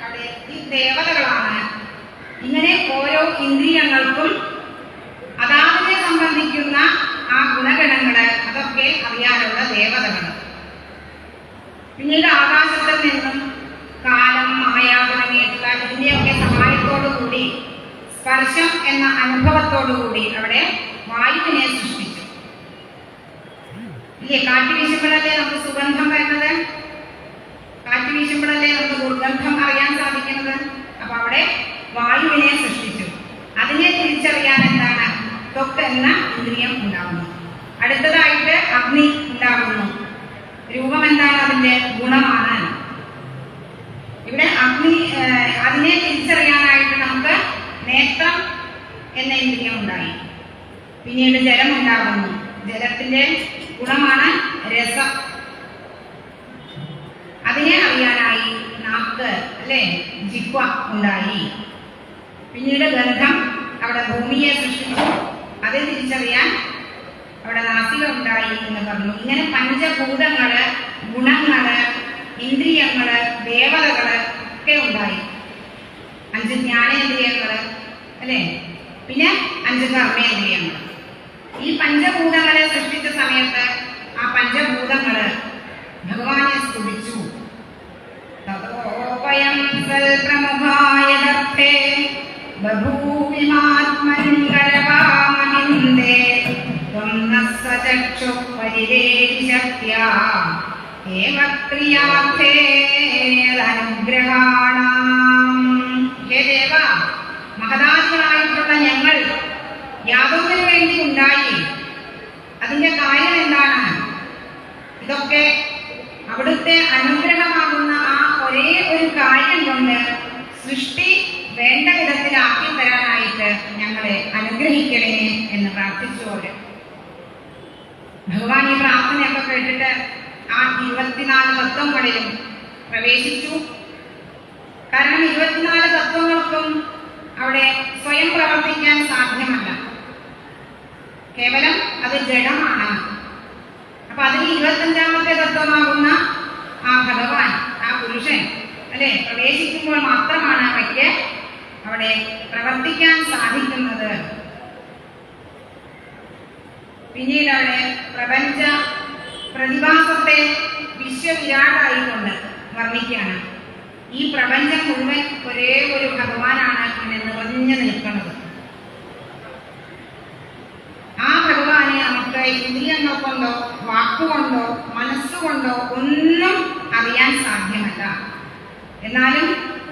അവിടെ ഈ ദേവതകളാണ്. ഇങ്ങനെ ഓരോ ഇന്ദ്രിയങ്ങൾക്കും അതാതിനെ സംബന്ധിക്കുന്ന ആ ഗുണഗണങ്ങള് അതൊക്കെ അറിയാനുള്ള ദേവതകൾ. പിന്നീട് ആകാശത്തിൽ നിന്നും കാലം, മായ തുടങ്ങിയിട്ടുള്ള ഇതിന്റെയൊക്കെ സഹായത്തോടുകൂടി സ്പർശം എന്ന അനുഭവത്തോടുകൂടി അവിടെ വായുവിനെ സൃഷ്ടിച്ചു. ഇല്ലേ? കാറ്റ് വീശുമ്പോഴല്ലേ നമുക്ക് സുഗന്ധം വരുന്നത്, കാറ്റ് വീശുമ്പോഴല്ലേ നമുക്ക് ദുർഗന്ധം അറിയാൻ സാധിക്കുന്നത്. അപ്പൊ അവിടെ വായുവിനെ സൃഷ്ടിച്ചു. അതിനെ തിരിച്ചറിയാൻ എന്താണ്? ത്വക്ക് എന്ന ഇന്ദ്രിയം ഉണ്ടാകുന്നു. അടുത്തതായിട്ട് അഗ്നി ഉണ്ടാകുന്നു. രൂപം എന്താണ്? അതിന്റെ ഗുണമാണ്. ഇവിടെ അഗ്നി, അതിനെ തിരിച്ചറിയാനായിട്ട് നമുക്ക് നേത്രം എന്ന ഇന്ദ്രിയം ഉണ്ടായി. പിന്നീട് ജലം ഉണ്ടാകുന്നു. ജലത്തിന്റെ ഗുണമാണ് രസം. അതിനെ അറിയാനായി നാക്ക് അല്ലെ, ജിഹ്വ ഉണ്ടായി. പിന്നീട് ഗന്ധം, അവിടെ ഭൂമിയെ സൃഷ്ടിച്ചു. അത് തിരിച്ചറിയാൻ അവിടെ നാസിക ഉണ്ടായി എന്ന് പറഞ്ഞു. ഇങ്ങനെ പഞ്ചഭൂതങ്ങള്, ഗുണങ്ങള്, ഇന്ദ്രിയങ്ങള്, ദേവതകള് ഒക്കെ ഉണ്ടായി. 5 ജ്ഞാനേന്ദ്രിയങ്ങള് അല്ലെ, പിന്നെ 5 കർമ്മേന്ദ്രിയങ്ങൾ. ഈ പഞ്ചഭൂതങ്ങളെ സൃഷ്ടിച്ച സമയത്ത് ആ പഞ്ചഭൂതങ്ങള് ഭഗവാനെ സ്തുതിച്ചു. തതോപയം സൽപ്രമുഖായ ദർഭേ ബഭൂവിമാത്മൻകരവാമഹിന്ദേ ത്വം നസ്സചക്ഷു പരിരേതിശക്ത്യാ ഏവ ക്രിയാർത്ഥേനനുഗ്രഹാണാം. ഹേ ദേവ, മഹതാദികളായിട്ടുള്ള ഞങ്ങൾ യാതൊന്നിനു വേണ്ടി ഉണ്ടായി. അതിന്റെ കാര്യം എന്താണ്? ഇതൊക്കെ അവിടുത്തെ അനുഗ്രഹമാകുന്ന ആ ഒരേ ഒരു കാര്യം കൊണ്ട് സൃഷ്ടി വേണ്ട വിധത്തിലാക്കി തരാനായിട്ട് ഞങ്ങളെ അനുഗ്രഹിക്കണേ എന്ന് പ്രാർത്ഥിച്ചോര്. ഭഗവാൻ ഈ പ്രാർത്ഥനയൊക്കെ കേട്ടിട്ട് ആ 24 തത്വങ്ങളിലും പ്രവേശിച്ചു. കാരണം 24 തത്വങ്ങൾക്കും അവിടെ സ്വയം പ്രവർത്തിക്കാൻ സാധ്യമല്ല, കേവലം അത് ജഡമാണ്. അപ്പൊ അതിൽ 25ാമത്തെ തത്വമാകുന്ന ആ ഭഗവാൻ, ആ പുരുഷൻ അല്ലെ, പ്രവേശിക്കുമ്പോൾ മാത്രമാണ് അവയ്ക്ക് അവിടെ പ്രവർത്തിക്കാൻ സാധിക്കുന്നത്. പിന്നീട് അവിടെ പ്രപഞ്ച പ്രതിഭാസത്തെ വിശ്വവിരാടായിക്കൊണ്ട് വർണ്ണിക്കുകയാണ്. ഈ പ്രപഞ്ചം മുഴുവൻ ഒരേ ഒരു ഭഗവാനാണ് ഇങ്ങനെ നിറഞ്ഞു നിൽക്കുന്നത്. ആ ഭഗവാനെ നമുക്ക് ഇന്ദ്രിയങ്ങൾ കൊണ്ടോ വാക്കുകൊണ്ടോ മനസ്സുകൊണ്ടോ ഒന്നും അറിയാൻ സാധ്യമല്ല. എന്നാലും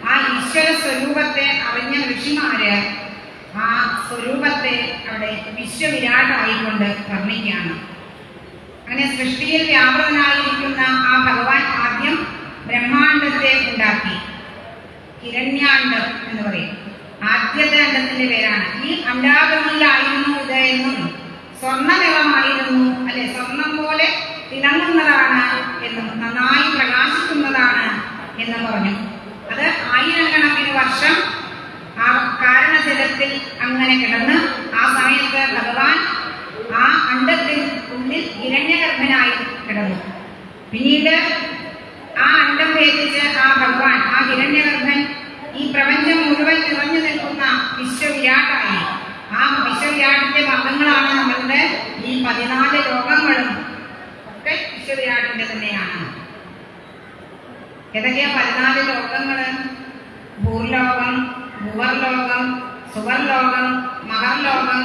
ആ ഈശ്വര സ്വരൂപത്തെ അറിഞ്ഞ ഋഷിമാര് ആ സ്വരൂപത്തെ അവിടെ വിശ്വവിരാടായിക്കൊണ്ട് വർണ്ണിക്കുകയാണ്. അങ്ങനെ സൃഷ്ടിയിൽ വ്യാപൃതനായിരിക്കുന്ന ആ ഭഗവാൻ ആദ്യം ബ്രഹ്മാണ്ടത്തെ ഉണ്ടാക്കി. ഹിരണ്യാണ്ടം എന്ന് പറയും, ആദ്യത്തെ അണ്ടത്തിന്റെ പേരാണ്. ഈ അണ്ടാകൃതിയിലായിരുന്നു ഇത് എന്നും സ്വർണ്ണ നിറമായിരുന്നു അല്ലെ, സ്വർണം പോലെ തിളങ്ങുന്നതാണ് എന്നും നന്നായി പ്രകാശിക്കുന്നതാണ് എന്നും പറഞ്ഞു. അത് 1000 കണക്കിന് വർഷം ആ കാരണജലത്തിൽ അങ്ങനെ കിടന്ന് ആ സമയത്ത് ഭഗവാൻ ആ അണ്ടത്തിൽ ഉള്ളിൽ ഹിരണ്യഗർഭനായി കിടന്നു. പിന്നീട് ആ അണ്ടം ഭേദിച്ച് ആ ഭഗവാൻ, ആ ഹിരണ്യഗർഭൻ ഈ പ്രപഞ്ചം മുഴുവൻ നിറഞ്ഞു നിൽക്കുന്ന വിശ്വവിരാട്ടായി. ആ വിശ്വവിരാട്ടിന്റെ ഭാഗങ്ങളാണ് നമ്മളുടെ ഈ 14 ലോകങ്ങളും ഒക്കെ വിശ്വവിരാട്ടിന്റെ തന്നെയാണ്. ഏതൊക്കെയാ 14 ലോകങ്ങള്? ഭൂർലോകം, ഭുവർലോകം, സുവർലോകം, മഹർലോകം,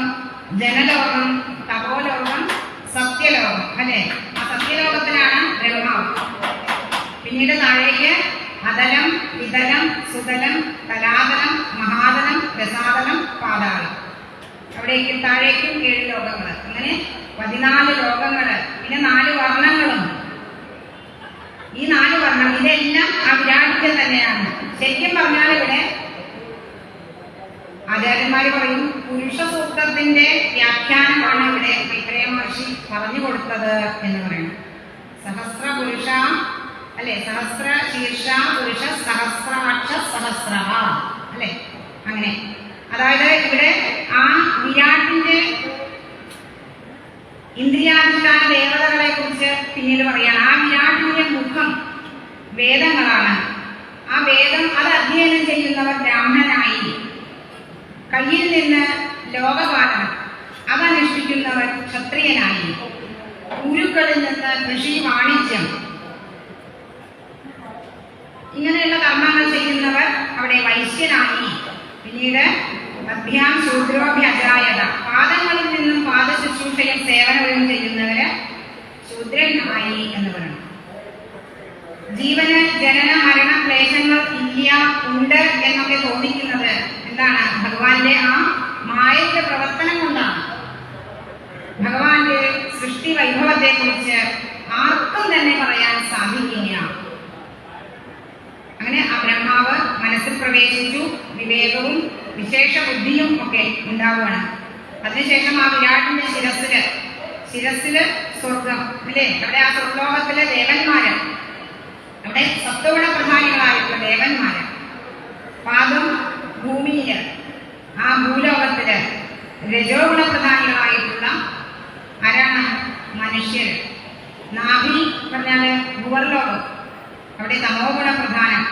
ജനലോകം, തപോലോകം, സത്യലോകം അല്ലെ. ആ സത്യലോകത്തിലാണ് ബ്രഹ്മാവ്. പിന്നീട് താഴേക്ക് അതലം, വിതലം, സുതലം, തലാതലം, മഹാതലം, രസാതലം, പാതാളം. അവിടേക്ക് താഴേക്കും 7 ലോകങ്ങള്. അങ്ങനെ 14 ലോകങ്ങള്. പിന്നെ 4 വർണ്ണങ്ങളും. ഈ 4 വർണ്ണം ഇതെല്ലാം ആ വിരാട്ടിന്റെ തന്നെയാണ്. ശരിക്കും പറഞ്ഞാൽ ഇവിടെ ആചാര്യന്മാര് പറയും, പുരുഷ സൂക്തത്തിന്റെ വ്യാഖ്യാനമാണ് ഇവിടെ മൈത്രേയ മഹർഷി പറഞ്ഞു കൊടുത്തത് എന്ന് പറയുന്നു. സഹസ്ര പുരുഷ അല്ലെ, സഹസ്ര ശീർഷ പുരുഷ സഹസ്രാക്ഷ സഹസ്ര അല്ലെ. അങ്ങനെ അതായത് ഇവിടെ ആ വിരാട്ടിന്റെ ഇന്ദ്രിയാധിഷ്ഠാന ദേവതകളെ കുറിച്ച് പിന്നീട് പറയാണ്. ആ വിരാട്ടിന്റെ മുഖം വേദങ്ങളാണ്. ആ വേദം അത് അധ്യയനം ചെയ്യുന്നവർ ബ്രാഹ്മണനായി, കയ്യിൽ നിന്ന് ലോകപാലനം അതനുഷ്ഠിക്കുന്നവർ ക്ഷത്രിയനായി, ഗുരുക്കളിൽ നിന്ന് കൃഷി, വാണിജ്യം ഇങ്ങനെയുള്ള കർമ്മങ്ങൾ ചെയ്യുന്നവർ അവിടെ വൈശ്യനായി. പിന്നീട് അഭ്യാം ശൂദ്രോഭ്യജായത, പാദങ്ങളിൽ നിന്നും പാദശുശ്രൂഷയും സേവനവും ചെയ്യുന്നവര് ശൂദ്രനായി എന്ന് പറയുന്നു. ജീവന് ജനന മരണ ക്ലേശങ്ങൾ ഇല്ല, ഉണ്ട് എന്നൊക്കെ തോന്നിക്കുന്നത് എന്താണ്? ഭഗവാന്റെ ആ മായയുടെ പ്രവർത്തനം കൊണ്ടാണ്. ഭഗവാന്റെ സൃഷ്ടി വൈഭവത്തെ കുറിച്ച് ആർക്കും തന്നെ പറയാൻ സാധിക്കില്ല. അങ്ങനെ ആ ബ്രഹ്മാവ് മനസ്സിൽ പ്രവേശിച്ചു. വിവേകവും വിശേഷ ബുദ്ധിയും ഒക്കെ ഉണ്ടാവുകയാണ്. അതിനുശേഷം ആ വിരാട്ടിന്റെ ശിരസില് സ്വർഗം അല്ലേ. അവിടെ ആ സ്വർലോകത്തിലെ ദേവന്മാര്, അവിടെ സത്വഗുണ പ്രധാനികളായിട്ടുള്ള ദേവന്മാര്. പാദം ഭൂമിയില്, ആ ഭൂലോകത്തില് രജോ ഗുണ പ്രധാനികളായിട്ടുള്ള ആരാണ്? മനുഷ്യര്. നാഭി പറഞ്ഞാല് ഭൂവർലോകം, അവിടെ തമോ ഗുണ പ്രധാനം.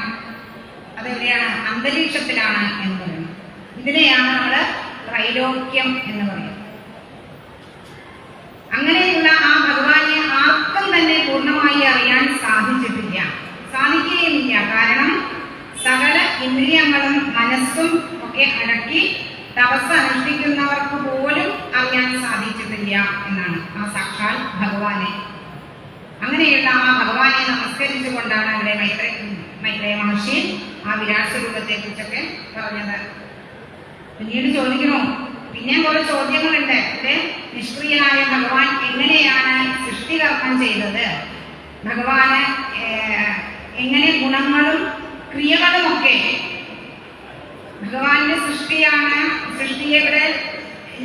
അതെവിടെയാണ്? അന്തരീക്ഷത്തിലാണ് എന്ന് പറയുന്നത്. ഇതിനെയാണ് നമ്മള് ത്രൈലോക്യം എന്ന് പറയുന്നത്. അങ്ങനെയുള്ള ആ ഭഗവാനെ ആർക്കും തന്നെ പൂർണ്ണമായി അറിയാൻ സാധിക്കുകയുമില്ല. കാരണം സകല ഇന്ദ്രിയങ്ങളും മനസ്സും ഒക്കെ അടക്കി തപസ് അനുഷ്ഠിക്കുന്നവർക്ക് പോലും അറിയാൻ സാധിച്ചിട്ടില്ല എന്നാണ് ആ സാക്ഷാൽ ഭഗവാനെ. അങ്ങനെയുള്ള ആ ഭഗവാനെ നമസ്കരിച്ചുകൊണ്ടാണ് അവിടെ മൈത്രേയ മഹർഷി ആ വിരാട് സ്വരൂപത്തെ കുറിച്ചൊക്കെ പറഞ്ഞത്. പിന്നീട് ചോദിക്കണോ? പിന്നെ കുറെ ചോദ്യങ്ങളുണ്ട്. ഇവിടെ നിഷ്ക്രിയനായ ഭഗവാൻ എങ്ങനെയാണ് സൃഷ്ടികർമ്മം ചെയ്തത്? ഭഗവാന് എങ്ങനെ ഗുണങ്ങളും ക്രിയകളുമൊക്കെ ഭഗവാന്റെ സൃഷ്ടിയാണ്. സൃഷ്ടിയെ ഇവിടെ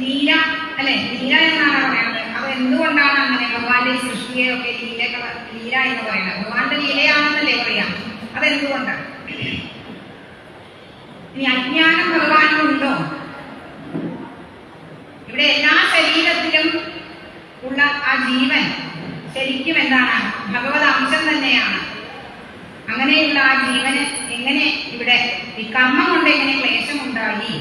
ലീല അല്ലെ, ലീല എന്നാണ് പറയുന്നത്. അത് എന്തുകൊണ്ടാണ് അങ്ങനെ ഭഗവാന്റെ സൃഷ്ടിയെയൊക്കെ ലീല എന്ന് പറയുന്നത്? ഭഗവാന്റെ ലീലയാണെന്നല്ലേ പറയാം. അതെന്തുകൊണ്ടാണ്? ഇനി അജ്ഞാനം ഭഗവാനുണ്ടോ? ഇവിടെ എല്ലാ ശരീരത്തിലും ഉള്ള ആ ജീവൻ ശരിക്കും എന്താണ്? ഭഗവത് അംശം തന്നെയാണ്. അങ്ങനെയുള്ള ആ ജീവന് എങ്ങനെ ഇവിടെ ഈ കർമ്മം കൊണ്ട് എങ്ങനെ ക്ലേശമുണ്ടായി?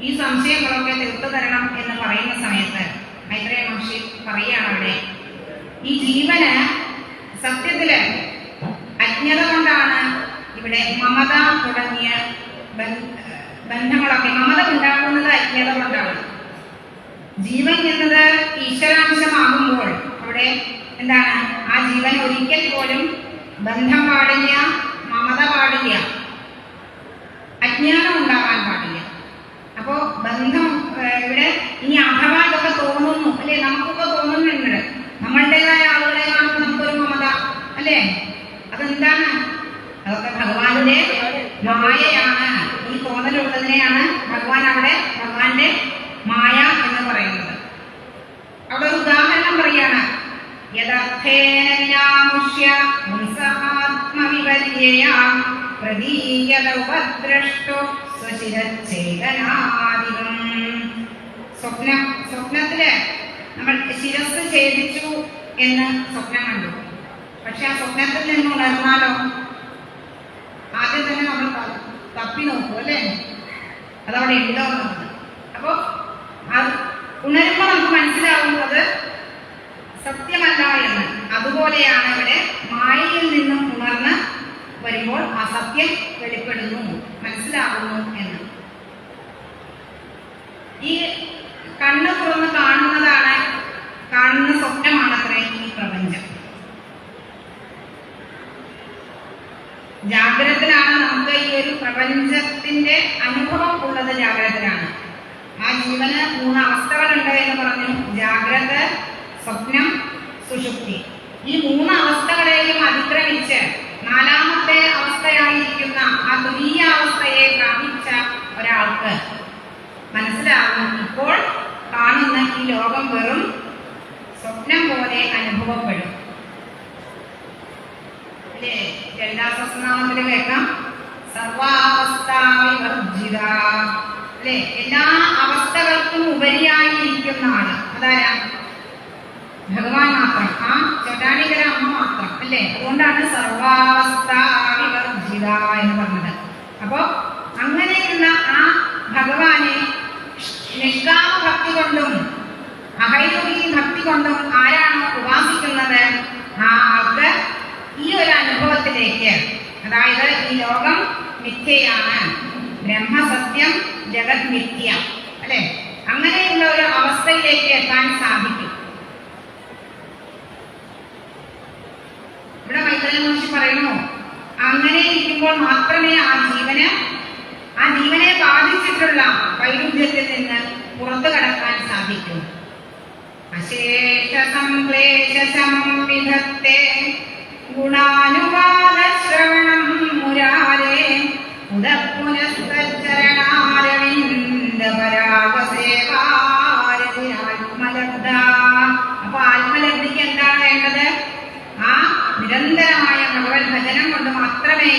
ഈ സംശയങ്ങളൊക്കെ തീർത്തു തരണം എന്ന് പറയുന്ന സമയത്ത് മൈത്രേയ മഹർഷി പറയുകയാണ് അവിടെ, ഈ ജീവന് സത്യത്തില് അജ്ഞത കൊണ്ടാണ് ഇവിടെ മമത തുടങ്ങിയ ബന്ധങ്ങളൊക്കെ. മമത ഉണ്ടാകുന്നത് അജ്ഞത കൊണ്ടാണ്. ജീവൻ എന്നത് ഈശ്വരാംശമാകുമ്പോൾ അവിടെ എന്താണ്? ആ ജീവൻ ഒരിക്കൽ പോലും ബന്ധം പാടില്ല, മമത പാടില്ല, അജ്ഞാനം ഉണ്ടാകാൻ പാടില്ല. അപ്പോ ബന്ധം ഇവിടെ ഇനി അഥവാ ഇതൊക്കെ തോന്നുന്നു അല്ലെ, നമുക്കൊക്കെ തോന്നുന്നുണ്ട്, നമ്മളുടേതായ ആളുകളെ കാണുമ്പോൾ നമുക്കൊരു മമത അല്ലേ, അതെന്താണ്? അതൊക്കെ ഭഗവാന്റെ മായയാണ്. ഈ തോന്നലുള്ളതിനെയാണ് ഭഗവാൻ അവിടെ ഭഗവാന്റെ മായ എന്ന് പറയുന്നത്. അവിടെ ഒരു ഉദാഹരണം പറയാണ്, യദർത്ഥേനാമുഷ്യ ഹംസആത്മവിപര്യയാ പ്രതീയത ഉപദ്രഷ്ടു സ്വശിരച്ഛേദനാദികം. സ്വപ്നത്തില് നമ്മൾ ശിരസ് ഛേദിച്ചു എന്ന് സ്വപ്നം കണ്ടു. പക്ഷെ ആ സ്വപ്നത്തിൽ നിന്ന് ഉണർന്നാലോ ആദ്യം തന്നെ നമ്മൾ തപ്പി നോക്കൂ അല്ലേ, അതവിടെ ഉണ്ടോ എന്നുള്ളത്. അപ്പോ അത് ഉണരുമ്പോൾ നമുക്ക് മനസ്സിലാവുന്നത് സത്യമല്ല എന്ന്. അതുപോലെയാണ് ഇവിടെ മായയിൽ നിന്നും ഉണർന്ന് വരുമ്പോൾ ആ സത്യം വെളിപ്പെടുന്നു, മനസ്സിലാകുന്നു എന്ന്. ഈ കണ്ണ് തുറന്ന് കാണുന്ന സ്വപ്നമാണത്രേ ഈ പ്രപഞ്ചം. ജാഗ്രതത്തിലാണ് നമുക്ക് ഈ ഒരു പ്രപഞ്ചത്തിന്റെ അനുഭവം ഉള്ളത്. ജാഗ്രതത്തിലാണ്. ആ ജീവന് 3 അവസ്ഥകളുണ്ട് എന്ന് പറഞ്ഞു. ജാഗ്രത, സ്വപ്നം, സുഷുപ്തി. ഈ 3 അവസ്ഥകളെയും അതിക്രമിച്ച് 4ാമത്തെ അവസ്ഥയായിരിക്കുന്ന ആ തുരീയ അവസ്ഥയെ പ്രാപിച്ച ഒരാൾക്ക് മനസ്സിലാകും, ഇപ്പോൾ കാണുന്ന ഈ ലോകം വെറും സ്വപ്നം പോലെ അനുഭവപ്പെടും. അല്ലേ? ലളിതാസഹസ്രനാമത്തിൽ കേൾക്കാം, സർവാവസ്ഥാവിവർജിത. അല്ലെ, എല്ലാ അവസ്ഥകൾക്കും ഉപരിയായിരിക്കുന്ന ആള് അതാരാ? ഭഗവാൻ മാത്രം. ആ ചട്ടാണിക്കര അമ്മ മാത്രം അല്ലേ. അതുകൊണ്ടാണ് സർവാവസ്ഥാവിവർജിത എന്ന് പറഞ്ഞത്. അപ്പോ അങ്ങനെയുള്ള ആ ഭഗവാനെ നിഷ്കാമ ഭക്തി കൊണ്ടും അഹൈതുകി ഭക്തി കൊണ്ടും ആരാണോ ഉപാസിക്കുന്നത്, ആ ആൾക്ക് ഈ ഒരു അനുഭവത്തിലേക്ക്, അതായത് ഈ ലോകം മിഥ്യയാണ്, ബ്രഹ്മസത്യം, ജഗത് മിഥ്യ അല്ലെ, അങ്ങനെയുള്ള ഒരു അവസ്ഥയിലേക്ക് എത്താൻ സാധിക്കും. ഇവിടെ മൈത്രേയ മഹർഷി പറയുന്നു, അങ്ങനെ ഇരിക്കുമ്പോൾ മാത്രമേ ആ ജീവനെ ബാധിച്ചിട്ടുള്ള വൈരുദ്ധ്യത്തിൽ നിന്ന് പുറത്തു കടക്കാൻ സാധിക്കൂ. അശേഷ സംക്ലേശ സംവിധത്തെ ഗുണാനുവാദ ശ്രവണം മുരാരേ ഉദപുനസ്തരണാരവിന്ദ പരാഗസേവാരതിനാത്മലബ്ധ. അപ്പൊ ആത്മലബ്ധിക്ക് എന്താണ് വേണ്ടത്? ആ നിരന്തരമായ ഭഗവത് ഭജനം കൊണ്ട് മാത്രമേ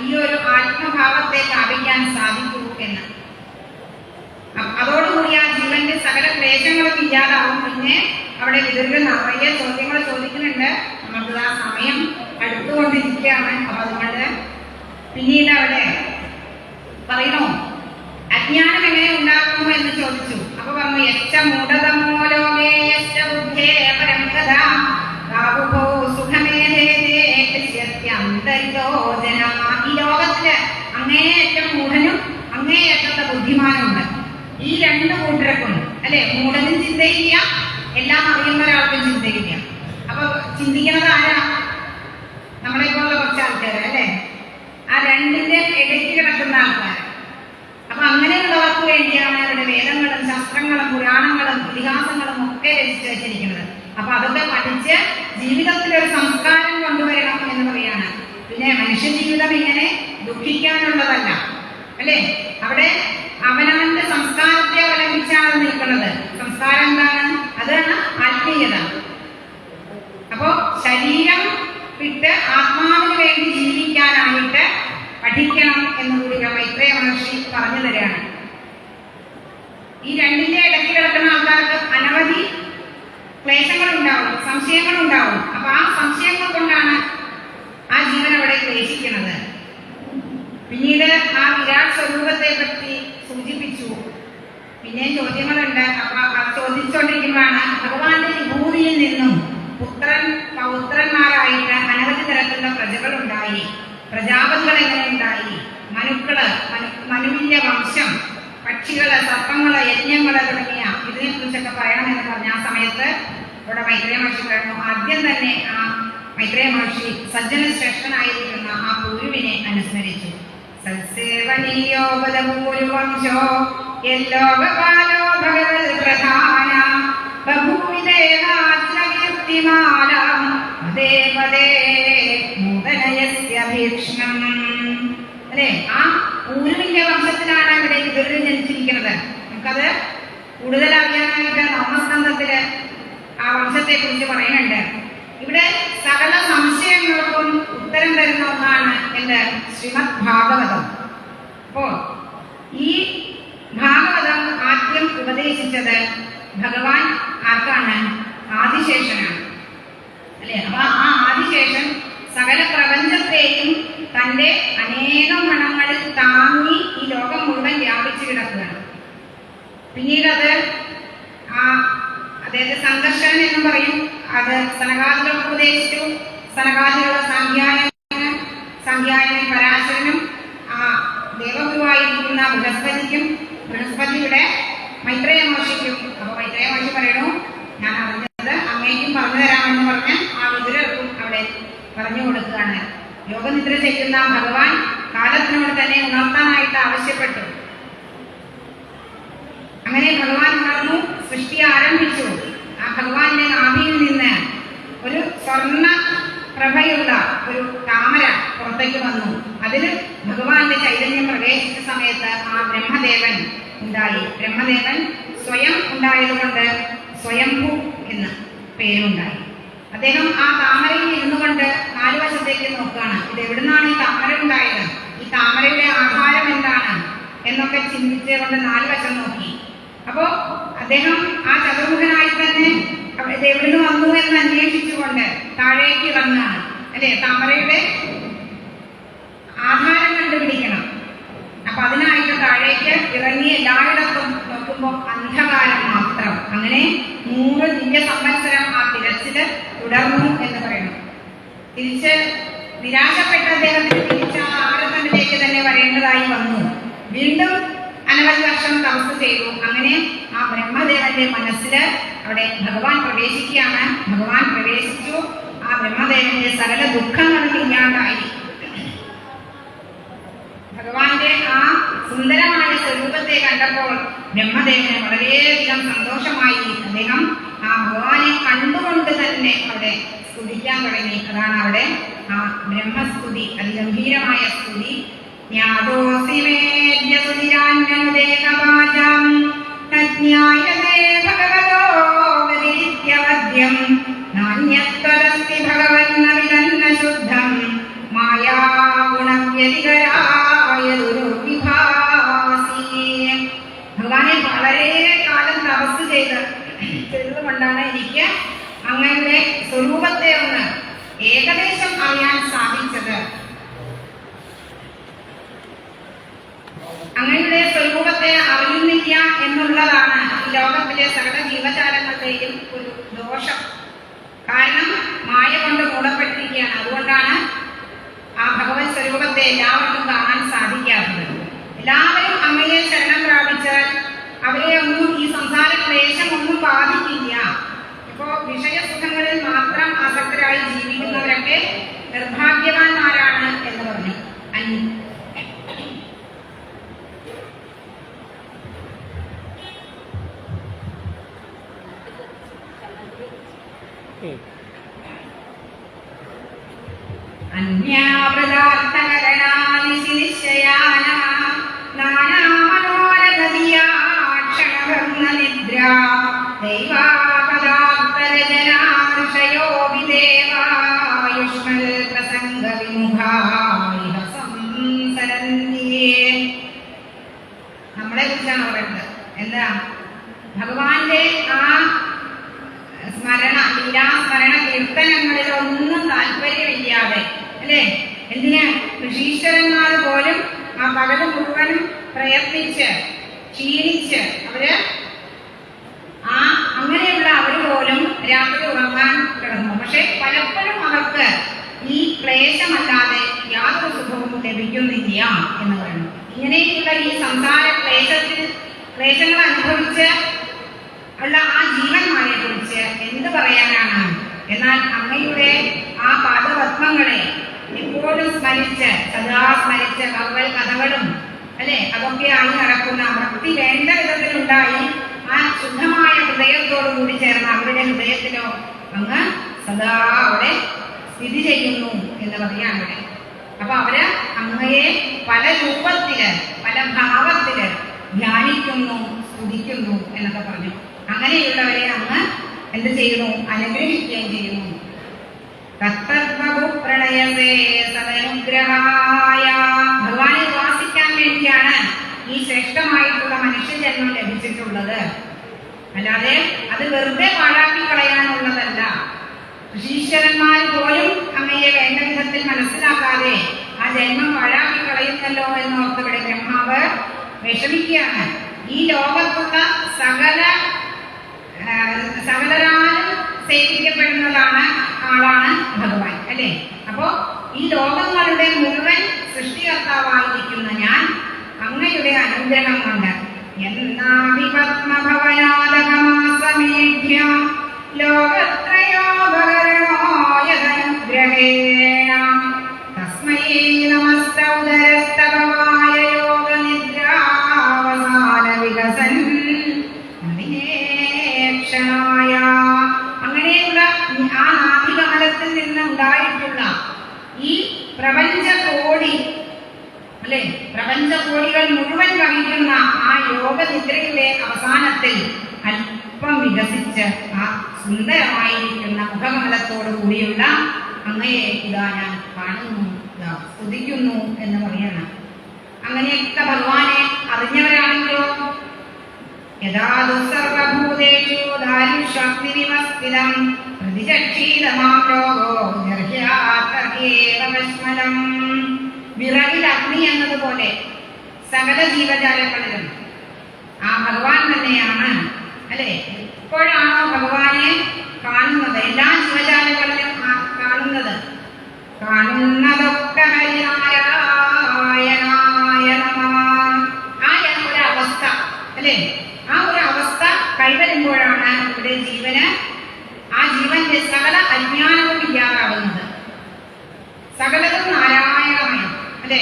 ഈ ഒരു ആത്മഭാവത്തെ സ്ഥാപിക്കാൻ സാധിക്കൂ എന്ന്. അതോടുകൂടി ആ ജീവന്റെ സകല ക്ലേശങ്ങളും ഇല്ലാതാവും. പിന്നെ അവിടെ വിദുരൻ നിറയെ ചോദ്യങ്ങൾ ചോദിക്കുന്നുണ്ട്. നമുക്ക് ആ സമയം അടുത്തുകൊണ്ടിരിക്കുകയാണ്. അപ്പൊ അതുകൊണ്ട് പിന്നീട് അവിടെ പറയണോ, അജ്ഞാനം എങ്ങനെ ഉണ്ടാക്കുന്നു എന്ന് ചോദിച്ചു. അപ്പൊ പറഞ്ഞു, യശ്ച മൂഢതമോ ലോകേ യശ്ച ബുദ്ധേ പരംഗത ബാഹുഭോ സുഖമേധേതേ കൃഷ്യത്യന്തരിതോജന. ഈ ലോകത്തില് അങ്ങേയറ്റം മൂഢനും അങ്ങേയറ്റത്തെ ബുദ്ധിമാനുണ്ട്. ഈ 2 കൂട്ടർക്കും അല്ലെ, മൂഢനും ചിന്തയില്ല, എല്ലാം അറിയുന്ന ഒരാൾക്കും ചിന്തയില്ല. അപ്പൊ ചിന്തിക്കുന്നത് ആരാ? നമ്മളെ പോലുള്ള കുറച്ച് ആൾക്കാർ അല്ലെ, ആ 2ന്റെ ഇടയ്ക്ക് കിടക്കുന്ന ആൾക്കാർ. അപ്പൊ അങ്ങനെയുള്ളവർക്ക് വേണ്ടിയാണ് ഇവിടെ വേദങ്ങളും ശാസ്ത്രങ്ങളും പുരാണങ്ങളും ഇതിഹാസങ്ങളും ഒക്കെ രചിച്ചത്. അപ്പൊ അതൊക്കെ പഠിച്ച് ജീവിതത്തിൽ ഒരു സംസ്കാരം കൊണ്ടുവരണം എന്ന് പറയാണ്. പിന്നെ മനുഷ്യ ജീവിതം ഇങ്ങനെ ദുഃഖിക്കാനുള്ളതല്ല, അല്ലേ? അവിടെ അവനവന്റെ സംസ്കാരത്തെ അവലംബിച്ചാണ് നിൽക്കുന്നത്. സംസ്കാരം എന്താണ്? അതാണ് ആത്മീയത. അപ്പോ ശരീരം വിട്ട് ആത്മാവിന് വേണ്ടി ജീവിക്കാനായിട്ട് പഠിക്കണം എന്നുകൂടി മൈത്രേയ മഹർഷി പറഞ്ഞു തരികയാണ്. ഈ രണ്ടിന്റെ ഇടയ്ക്ക് കിടക്കുന്ന ആൾക്കാർക്ക് അനവധി ക്ലേശങ്ങളുണ്ടാവും, സംശയങ്ങളുണ്ടാവും. അപ്പൊ ആ സംശയങ്ങൾ കൊണ്ടാണ് ആ ജീവൻ അവിടെ ക്ലേശിക്കുന്നത്. പിന്നീട് ആ വിരാട് സ്വരൂപത്തെ പറ്റി സൂചിപ്പിച്ചു. പിന്നെ ചോദ്യങ്ങളുണ്ട്. അപ്പൊ അത് ചോദിച്ചുകൊണ്ടിരിക്കുമ്പോഴാണ് ഭഗവാന്റെ വിഭൂതിയിൽ നിന്നും പൗത്രന്മാരായിട്ട് അനവധി തരത്തിലുള്ള പ്രജകളുണ്ടായി. പ്രജാപതികൾ എങ്ങനെ ഉണ്ടായി? മനുവിന്റെ വംശം, പക്ഷികള്, സർപ്പങ്ങള്, യജ്ഞങ്ങള് തുടങ്ങിയ ഇതിനെ കുറിച്ചൊക്കെ പറയണമെന്ന് പറഞ്ഞ ആ സമയത്ത് ഇവിടെ മൈത്രേയ മഹർഷി പറഞ്ഞു. ആദ്യം തന്നെ ആ മൈത്രേയ മഹർഷി സജ്ജന ശ്രേഷ്ഠനായിരിക്കുന്ന ആ പൂരുവിനെ അനുസ്മരിച്ചു. സത്സേവനീയോ ബലഭൂരിവംശോ യല്ലോകപാലോ ഭഗവത് പ്രധാന ബഭൂവിദേഹാസ്യകീർത്തിമാലാം ദേവദേ നൂതനയസ്യ ഭീക്ഷ്ണം. അല്ലെ, ആ പൂരുവിന്റെ വംശത്തിലാണ് ഇവിടെ വിതുരൻ ജനിച്ചിരിക്കുന്നത്. നമുക്കത് കൂടുതൽ അറിയാനായിട്ട് നവമസ്കന്ധത്തില് ആ വംശത്തെ കുറിച്ച് പറയുന്നുണ്ട്. ഇവിടെ സകല സംശയങ്ങൾക്കും ഉത്തരം തരുന്ന ഒന്നാണ് എന്ത്? ശ്രീമദ് ഭാഗവതം. അപ്പോ ഈ ഭാഗവതം ആദ്യം ഉപദേശിച്ചത് ഭഗവാൻ ആർക്കാണ്? ആദിശേഷനാണ്, അല്ലെ? അപ്പൊ ആ ആദിശേഷൻ സകല പ്രപഞ്ചത്തെയും തന്റെ അനേകം ഗണങ്ങളിൽ താങ്ങി ഈ ലോകം മുഴുവൻ വ്യാപിച്ചു കിടക്കുകയാണ്. പിന്നീട് അത് അദ്ദേഹത്തെ സംഘർഷകൻ എന്ന് പറയും. അത് സനകാദികൾക്ക് ഉപദേശിച്ചു. സനകാദികളുടെ സംഖ്യായനും പരാശരനും ആ ദേവഗുരുവായിരിക്കുന്ന ബൃഹസ്പതിക്കും, ബൃഹസ്പതിയുടെ മൈത്രേയ മഹർഷിക്കും. അപ്പൊ മൈത്രേയ മഹർഷി പറയണു, ഞാൻ അറിഞ്ഞത് അങ്ങേക്കും പറഞ്ഞു തരാമെന്ന് പറഞ്ഞ് ആ വിതുരർക്കും അവിടെ പറഞ്ഞു കൊടുക്കുകയാണ്. യോഗനിദ്ര ചെയ്യുന്ന ഭഗവാൻ കാലത്തിനോട് തന്നെ ഉണർത്താനായിട്ട് ആവശ്യപ്പെട്ടു. അങ്ങനെ ഭഗവാൻ ഉണർന്നു, സൃഷ്ടി ആരംഭിച്ചു. ആ ഭഗവാന്റെ നാഭിയിൽ നിന്ന് ഒരു സ്വർണ്ണ പ്രഭയുള്ള ഒരു താമര പുറത്തേക്ക് വന്നു. അതിൽ ഭഗവാന്റെ ചൈതന്യം പ്രവേശിച്ച സമയത്ത് ആ ബ്രഹ്മദേവൻ ഉണ്ടായി. ബ്രഹ്മദേവൻ സ്വയം ഉണ്ടായതുകൊണ്ട് സ്വയംഭൂ എന്ന് പേരുണ്ടായി. അദ്ദേഹം ആ താമരയിൽ ഇരുന്നു കൊണ്ട് നാലു വശത്തേക്ക് നോക്കുകയാണ്. ഇത് എവിടുന്നാണ് ഈ താമര ഉണ്ടായത്? ഈ താമരയുടെ ആധാരം എന്താണ് എന്നൊക്കെ ചിന്തിച്ചുകൊണ്ട് നാലു വശം നോക്കി. അപ്പോ അദ്ദേഹം ആ ചതുർമുഖനായി തന്നെ ഇത് എവിടുന്ന് വന്നു എന്ന് അന്വേഷിച്ചുകൊണ്ട് താഴേക്ക് ഇറങ്ങാണ്, അല്ലെ? താമരയുടെ ആധാരം കണ്ടുപിടിക്കണം. അപ്പൊ അതിനായിട്ട് താഴേക്ക് ഇറങ്ങി എല്ലായിടത്തും നോക്കുമ്പോൾ അന്ധകാരം മാത്രം. അങ്ങനെ 100 ദിവ്യ സംവത്സരം ആ തിരച്ചില് തുടർന്നു എന്ന് പറയുന്നു. തിരിച്ച് നിരാശപ്പെട്ട അദ്ദേഹത്തിന് തിരിച്ച് ആ താമരത്തണ്ടിലേക്ക് തന്നെ വരേണ്ടതായി വന്നു. വീണ്ടും അനവധി വർഷം തപസ് ചെയ്തു. അങ്ങനെ ആ ബ്രഹ്മദേവന്റെ മനസ്സില് അവിടെ ഭഗവാൻ പ്രവേശിക്കുകയാണ്. ഭഗവാൻ പ്രവേശിച്ചു. ആ ബ്രഹ്മദേവന്റെ സകല ദുഃഖങ്ങളും ഇല്ലാണ്ടായി. ഭഗവാന്റെ ആ സുന്ദരമായ സ്വരൂപത്തെ കണ്ടപ്പോൾ ബ്രഹ്മദേവന് വളരെയധികം സന്തോഷമായി. അദ്ദേഹം ആ ഭഗവാനെ കണ്ടുകൊണ്ട് തന്നെ അവിടെ സ്തുതിക്കാൻ തുടങ്ങി. അതാണ് അവിടെ ആ ബ്രഹ്മസ്തുതി, അതിഗംഭീരമായ സ്തുതി. ജ്ഞാതോസി വേദ്യസുതിരാന്യനുദേകവാചാം തജ്ഞായതേ ഭഗവതോ ഗതിരിത്യവദ്യം നാന്യത്വദസ്തി ഭഗവന്ന വിദന്ന ശുദ്ധം മായാഗുണവ്യതികരായ ദുർവിഭാസി. ഭഗവാനെ വളരെ കാലം തപസ് ചെയ്തതുകൊണ്ടാണ് എനിക്ക് അങ്ങയുടെ സ്വരൂപത്തെ ഒന്ന് ഏകദേശം അറിയാൻ സാധിച്ചത്. അങ്ങയുടെ സ്വരൂപത്തെ അറിയുന്നില്ല എന്നുള്ളതാണ് ഈ ലോകത്തിലെ സകല ജീവജാലങ്ങളുടെയും ഒരു ദോഷം. കാരണം മായ കൊണ്ട് മൂടപ്പെട്ടിരിക്കുകയാണ്. അതുകൊണ്ടാണ് ആ ഭഗവത് സ്വരൂപത്തെ എല്ലാവർക്കും കാണാൻ സാധിക്കാത്തത്. എല്ലാവരും അങ്ങയെ ശരണം പ്രാപിച്ചാൽ അവരെ ഒന്നും ഈ സംസാര ക്ലേശം ഒന്നും ബാധിക്കില്ല. ഇപ്പോ വിഷയസുഖങ്ങളിൽ മാത്രം ആസക്തരായി ജീവിക്കുന്നവരൊക്കെ നിർഭാഗ്യവാന്മാരാണ് എന്ന് പറഞ്ഞു. അന്യാവൃതാർത്ഥകരണാനിശിനിശ്ചയാന നാനാമനോരഗതിയാക്ഷണവർണ്ണനിദ്ര ദൈവാപദാർത്ഥരചനാർഷയോപി ദേവായുഷ്മൽ പ്രസംഗവിമുഖായിഹ സംസരന്യേ. നമ്മളെ കുറിച്ചാണ് പറയുന്നത്. എന്താ? ഭഗവാന്റെ ആ സ്മരണ, ലീലാസ്മരണ കീർത്തനങ്ങളിലൊന്നും താല്പര്യമില്ലാതെ, അല്ലേ? എന്തിന്? ഋഷീശ്വരന്മാർ പോലും ആ പകല് മുഴുവനും പ്രയത്നിച്ച് ക്ഷീണിച്ച് അങ്ങനെയുള്ള അവർ പോലും രാത്രി ഉറങ്ങാൻ കിടന്നു. പക്ഷെ പലപ്പോഴും അവർക്ക് ഈ ക്ലേശമല്ലാതെ യാതൊരു സുഖവും ലഭിക്കുന്നില്ല എന്ന് പറയുന്നു. ഇങ്ങനെയുള്ള ഈ സംസാര ക്ലേശങ്ങൾ അനുഭവിച്ച് ഉള്ള ആ ജീവന്മാരെ കുറിച്ച് എന്ത് പറയാനാണ്? എന്നാൽ അങ്ങയുടെ ആ പാദപത്മങ്ങളെ എപ്പോഴും സ്മരിച്ച് സദാ സ്മരിച്ച് കഥകളും, അല്ലെ, അതൊക്കെയായി നടക്കുന്ന ഭക്തി വേണ്ട വിധത്തിലുണ്ടായി ആ ശുദ്ധമായ ഹൃദയത്തോടു കൂടി ചേർന്ന അവരുടെ ഹൃദയത്തിലോ അങ്ങ് സദാ അവിടെ സ്ഥിതി ചെയ്യുന്നു എന്ന് പറയാൻ ഇവിടെ. അപ്പൊ അവര് അങ്ങയെ പല രൂപത്തില് പല ഭാവത്തില് ധ്യാനിക്കുന്നു, സ്തുതിക്കുന്നു എന്നൊക്കെ പറഞ്ഞു. അങ്ങനെയുള്ളവരെ അങ്ങ് എന്ത് ചെയ്യുന്നു? അനുഗ്രഹിക്കുകയും ചെയ്യുന്നു. തത്വപ്രണയസേ സദനുഗ്രഹായ. ഭഗവാനെ ഉപാസിക്കാൻ വേണ്ടിയാണ് ഈ ശ്രേഷ്ഠമായിട്ടുള്ള മനുഷ്യജന്മം ലഭിച്ചിട്ടുള്ളത്. അല്ലാതെ അത് വെറുതെ പാഴാക്കി കളയാനുള്ളതല്ല. ഋഷീശ്വരന്മാർ പോലും അങ്ങയെ വേണ്ട വിധത്തിൽ മനസ്സിലാക്കാതെ ആ ജന്മം പാഴാക്കി കളയുന്നല്ലോ എന്നോർത്ത് ഇവിടെ ബ്രഹ്മാവ് വിഷമിക്കുകയാണ്. ഈ ലോകത്തുള്ള സകലരാലും സേവിക്കപ്പെടുന്നതാണ് ആളാണ് ഭഗവാൻ, അല്ലേ? അപ്പോ ഈ ലോകങ്ങളുടെ മുഴുവൻ സൃഷ്ടികർത്താവായിരിക്കുന്ന ഞാൻ അങ്ങയുടെ അനുഗ്രഹം കൊണ്ട് ലോകത്രയോപകരണോയതനുഗ്രഹേണ തസ്മൈ നമസ്തൗദരസ്തവമായ യോഗനിദ്രാവസാന വികസൻ ക്ഷണായ. അങ്ങനെയുള്ള ആ നാഭികമലത്തിൽ നിന്ന് ഉണ്ടായിട്ടുള്ള ഈ പ്രപഞ്ചകോടി, അല്ലെ, പ്രപഞ്ചകോടികൾ മുഴുവൻ വഹിക്കുന്ന ആ യോഗനിദ്രയുടെ അവസാനത്തിൽ അല്പം വികസിച്ച് ആ സുന്ദരമായിരിക്കുന്ന മുഖകമലത്തോടു കൂടിയുള്ള അങ്ങയെ ഇതാ ഞാൻ കാണുന്നു, സ്തുതിക്കുന്നു എന്ന് പറയണം. അങ്ങനെയൊക്കെ ഭഗവാനെ അറിഞ്ഞവരാണെങ്കിലോ യഥാ ദുസ്സർവഭൂതേഷു ദാരുശക്തിവിമസ്ഥിതം പ്രതിചക്ഷീതമാം ലോകോ ഗർഹ്യാതർഹ്യേവ കശ്മലം. വിറകിൽ അഗ്നി എന്നതുപോലെ സകല ജീവജാലങ്ങളിലും ആ ഭഗവാൻ തന്നെയാണ്, അല്ലെ? എപ്പോഴാണോ ഭഗവാനെ കാണുന്നത്, എല്ലാ ജീവജാലങ്ങളിലും കാണുന്നതൊക്കെ ഹരിനാരായണായ നമഃ. ആ ഒരവസ്ഥ, അല്ലെ? ആ ഒരു അവസ്ഥ കൈവരുമ്പോഴാണ് ഇവിടെ ജീവന് ആ ജീവന്റെ സകല അജ്ഞാനവും ഇല്ലാതാവുന്നത്. സകലതും നാരായണമയം, അല്ലെ?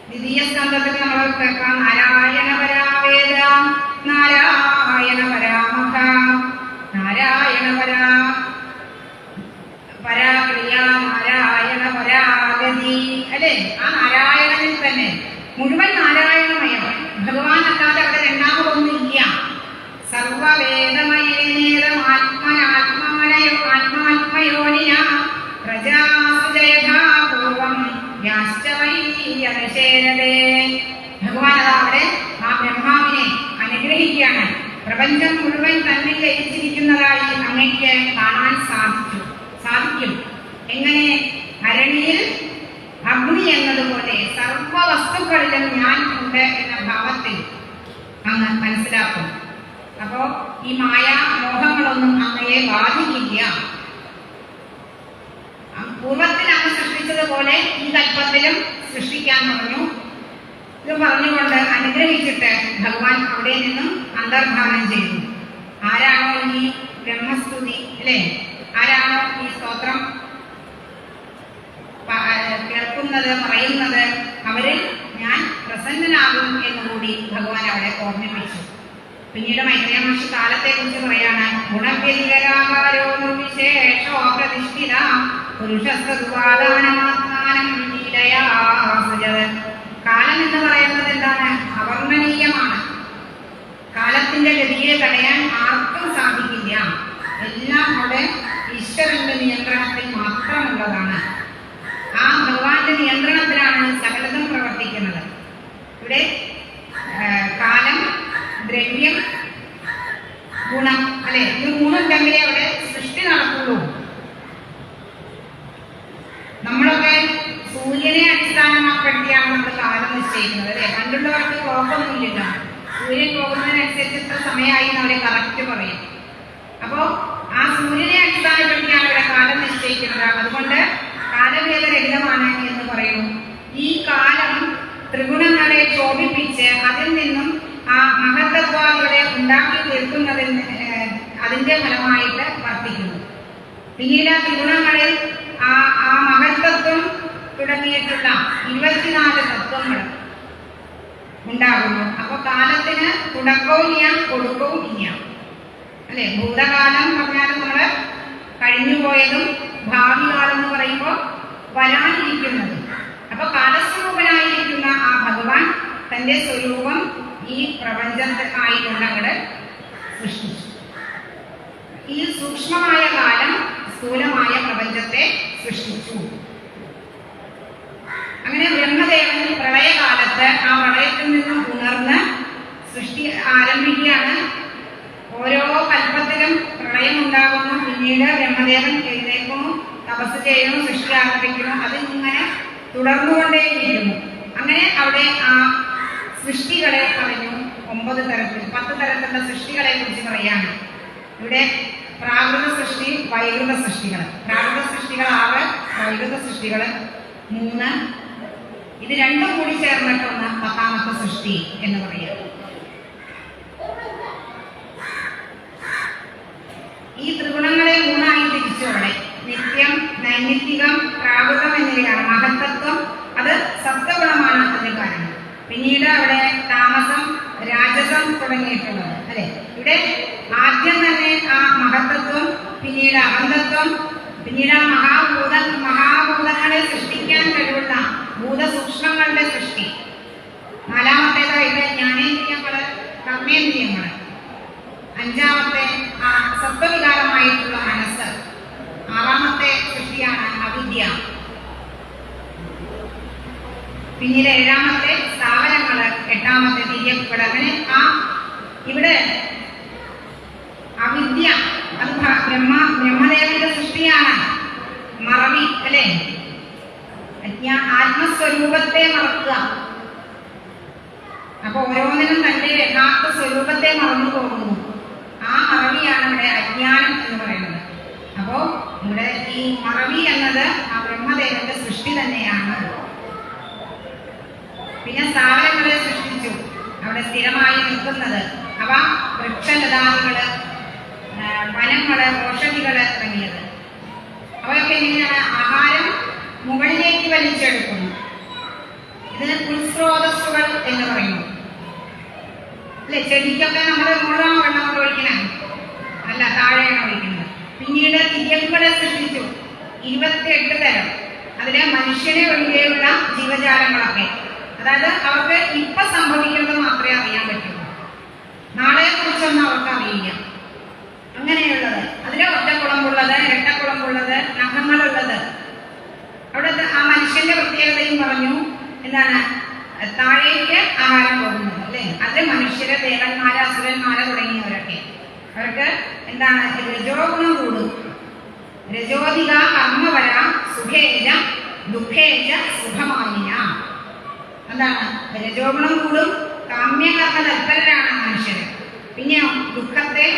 ദ്വിതീയ സ്കന്ധത്തിൽ നമ്മൾ കേൾക്കാം നാരായണ പരാവേദ, നാരായണ പരാമഖ, നാരായണ പരാക്രിയ, നാരായണ പരാഗതി, അല്ലെ? ആ നാരായണനിൽ തന്നെ മുഴുവൻ നാരായണമയം. ഭഗവാൻ അല്ലാതെ അവിടെ രണ്ടാമതൊന്നുമില്ല. സർവവേദമയേനേതം ആത്മാത്മയോനിയ പ്രജാസുജയഥാപൂർവം യാശ്ചവൈയനുശേരതേ. ഭഗവാൻ അതാ അവിടെ ആ ബ്രഹ്മാവിനെ അനുഗ്രഹിക്കുകയാണ്. പ്രപഞ്ചം മുഴുവൻ തന്നിൽ ലയിച്ചിരിക്കുന്നതായി അങ്ങയ്ക്ക് കാണാൻ സാധിക്കും. എങ്ങനെ? അരണിയിൽ അഗ്നി എന്നതുപോലെ സർവ വസ്തുക്കളിലും ഞാൻ ഉണ്ട് എന്ന ഭാവത്തിൽ അങ്ങ് മനസ്സിലാക്കും. അപ്പോ ഈ മോഹങ്ങളൊന്നും അങ്ങയെ ബാധിക്കില്ല. പൂർവത്തിൽ അങ്ങ് സൃഷ്ടിച്ചതുപോലെ ഈ കൽപ്പത്തിലും സൃഷ്ടിക്കാൻ പറഞ്ഞു. ഇത് പറഞ്ഞുകൊണ്ട് അനുഗ്രഹിച്ചിട്ട് ഭഗവാൻ അവിടെ നിന്നും അന്തർധാനം ചെയ്തു. ആരാണോ ഈ ബ്രഹ്മസ്തുതി, അല്ലെ, ആരാണോ ഈ സ്തോത്രം കേൾക്കുന്നത്, പറയുന്നത്, അവരിൽ ഞാൻ പ്രസന്നനാകും എന്നുകൂടി ഭഗവാൻ അവിടെ ഓർമ്മിപ്പിച്ചു. പിന്നീട് മൈത്രേയ മഹർഷി കാലത്തെ കുറിച്ച് പറയാണ്. ഗുണവ്യതികരാമ പ്രതിഷ്ഠിത പുരുഷസ്വദാനമാത്മാനം ലീലയാ സൃജത്. കാലം എന്ന് പറയുന്നത് എന്താണ്? അവർണ്ണനീയമാണ്. കാലത്തിന്റെ ഗതിയെ തടയാൻ ആർക്കും സാധിക്കില്ല. എല്ലാം അവിടെ ഈശ്വരന്റെ നിയന്ത്രണത്തിൽ മാത്രമുള്ളതാണ്. ആ ഭഗവാന്റെ നിയന്ത്രണത്തിലാണ് സകലതും പ്രവർത്തിക്കുന്നത്. ഇവിടെ കാലം, ദ്രവ്യം, ഗുണം, അല്ലെ, ഇത് മൂന്നുണ്ടെങ്കിലേ അവിടെ സൃഷ്ടി നടക്കുള്ളൂ. നമ്മളൊക്കെ സൂര്യനെ അടിസ്ഥാനമാക്കിയാണ് നമ്മൾ കാലം നിശ്ചയിക്കുന്നത്, അല്ലെ. പണ്ടുള്ളവർക്ക് ക്ലോക്കൊന്നുമില്ല. സൂര്യൻ പോകുന്നതിനനുസരിച്ച് ഇത്ര സമയമായി എന്ന് അവരെ കറക്റ്റ് പറയും. അപ്പോ ആ സൂര്യനെ അടിസ്ഥാനപ്പെടുത്തിയാണ് ഇവിടെ കാലം നിശ്ചയിക്കുന്നത്. അതുകൊണ്ട് കാലഭേദരഹിതമാണ് എന്ന് പറയുന്നു. ഈ കാലം ത്രിഗുണങ്ങളെ ശോഭിപ്പിച്ച് അതിൽ നിന്നും ആ മഹത്തത്വങ്ങളെ ഉണ്ടാക്കി തീർക്കുന്നതിന് അതിന്റെ ഫലമായിട്ട് വർത്തിക്കുന്നു. പിന്നീട് ത്രിഗുണങ്ങളിൽ ആ മഹത്തത്വം തുടങ്ങിയിട്ടുള്ള 24 തത്വങ്ങൾ ഉണ്ടാകുന്നു. അപ്പൊ കാലത്തിന് തുടക്കവും ഇല്ല, കൊടുക്കവും ഇല്ല, അല്ലെ. ഭൂതകാലം പറഞ്ഞാലും നമ്മള് കഴിഞ്ഞുപോയതും, ഭാവി കാലം എന്ന് പറയുമ്പോൾ വരാനിരിക്കുന്നത്. അപ്പൊ കാലസ്വരൂപനായിരിക്കുന്ന ആ ഭഗവാൻ തന്റെ സ്വരൂപം ഈ പ്രപഞ്ചത്തെ ആയിക്കൊണ്ട് അങ്ങട് സൃഷ്ടിച്ചു. ഈ സൂക്ഷ്മമായ കാലം സ്ഥൂലമായ പ്രപഞ്ചത്തെ സൃഷ്ടിച്ചു. അങ്ങനെ ബ്രഹ്മദേവൻ പ്രളയകാലത്ത് ആ പ്രളയത്തിൽ നിന്നും ഉണർന്ന് സൃഷ്ടി ആരംഭിക്കുകയാണ്. ഓരോ കൽപ്പത്തിലും പ്രളയം ഉണ്ടാകുന്നു. പിന്നീട് ബ്രഹ്മദേവൻ എഴുന്നേൽക്കുന്നു, തപസ് ചെയ്യുന്നു, സൃഷ്ടി ആരംഭിക്കുന്നു. അതിങ്ങനെ തുടർന്നുകൊണ്ടേയിരിക്കുന്നു. അങ്ങനെ അവിടെ ആ സൃഷ്ടികളെ പറഞ്ഞു. 9 തരത്തിൽ 10 തരത്തിലുള്ള സൃഷ്ടികളെ കുറിച്ച് പറയാണ്. ഇവിടെ പ്രാകൃത സൃഷ്ടി, വൈകൃത സൃഷ്ടികൾ. പ്രാകൃത സൃഷ്ടികൾ 6, വൈകൃത സൃഷ്ടികൾ 3. ഇത് രണ്ടും കൂടി ചേർന്നിട്ടൊന്ന് 10ാമത്തെ സൃഷ്ടി എന്ന് പറയാം. ഈ ത്രിഗുണങ്ങളെ 3ആയി തിരിച്ചോടെ നിത്യം, നൈമിത്തികം, പ്രാകൃതം എന്നിവയാണ്. മഹത്തത്വം അത് സത്വഗുണമാണ് അതിന് കാരണം. പിന്നീട് അവിടെ താമസം, രാജസം തുടങ്ങിയിട്ടുള്ളത്, അല്ലെ. ഇവിടെ ആദ്യം തന്നെ ആ മഹത്തത്വം, പിന്നീട് അഹന്തത്വം, പിന്നീട് ആ മഹാഭൂതങ്ങളെ സൃഷ്ടിക്കാൻ കഴിവുള്ള ഭൂതസൂക്ഷ്മങ്ങളുടെ സൃഷ്ടി. 4ാമത്തേതായിട്ട് ജ്ഞാനേന്ദ്രിയങ്ങള്, കർമ്മേന്ദ്രിയങ്ങള്. 5ാമത്തെ ആ സത്വവികാരമായിട്ടുള്ള മനസ്സ്. 6ാമത്തെ സൃഷ്ടിയാണ് അവിദ്യ. പിന്നീട് 7ാമത്തെ സ്ഥാവരങ്ങള്, 8ാമത്തെ തിര്യക്കുകൾ. അങ്ങനെ ആ ഇവിടെ അവിദ്യ അത് ബ്രഹ്മദേവന്റെ സൃഷ്ടിയാണ്. മറവി, അല്ലെ. ആത്മസ്വരൂപത്തെ മറക്കുക. അപ്പൊ ഓരോന്നിനും തന്റെ യഥാർത്ഥ സ്വരൂപത്തെ മറന്നു പോകുന്നു. ആ മറവിയാണ് ഇവിടെ അജ്ഞാനം എന്ന് പറയുന്നത്. അപ്പോ ഇവിടെ ഈ മറവി എന്നത് ആ ബ്രഹ്മദേവന്റെ സൃഷ്ടി തന്നെയാണ്. പിന്നെ സ്ഥാവരങ്ങളെ സൃഷ്ടിച്ചു, അവിടെ സ്ഥിരമായി നിൽക്കുന്നത്. അവ വൃക്ഷലതാദികള്, വനങ്ങള്, ഔഷധികള് തുടങ്ങിയത്. അവയൊക്കെ എങ്ങനെയാണ്? ആഹാരം മുകളിലേക്ക് വലിച്ചെടുക്കുന്നു. ഇതിന് പുൽസ്രോതസ്സുകൾ എന്ന് പറയുന്നു, അല്ലെ. ചെടിക്കൊക്കെ നമ്മൾ മുഴുവൻ വെള്ളം കൊണ്ട് ഒഴിക്കണം, അല്ല, താഴെയാണ് ഒഴിക്കുന്നത്. പിന്നീട് തിര്യക്കുകളെ സൃഷ്ടിച്ചു, 28 തരം. അതിലെ മനുഷ്യനെ ഒഴികെയുള്ള ജീവജാലങ്ങളൊക്കെ. അതായത് അവർക്ക് ഇപ്പൊ സംഭവിക്കുന്നത് മാത്രമേ അറിയാൻ പറ്റുള്ളൂ, നാളെ കുറിച്ചൊന്നും അവർക്ക് അറിയില്ല. അങ്ങനെയുള്ളത്. അതിലെ ഒറ്റക്കുളമ്പുള്ളത്, ഇരട്ടക്കുളമ്പുള്ളത്, നഖങ്ങളുള്ളത്. അവിടെ ആ മനുഷ്യന്റെ പ്രത്യേകതയും പറഞ്ഞു. എന്താണ്? താഴേക്ക് ആഹാരം പോകുന്നത്, അല്ലെ. അത് മനുഷ്യര്, ദേവന്മാര്, അസുരന്മാര് തുടങ്ങിയവരൊക്കെ. അവർക്ക് എന്താണ്? രജോഗുണം കൂടും. രജോധിക കർമ്മവര സുഖേജ ദുഃഖേജ സുഖമാനിയ. എന്താണ്? രജോഗുണം കൂടും, കാമ്യകർമ്മ തൽപരരാണ് മനുഷ്യര്. പിന്നെയോ ദുഃഖത്തെ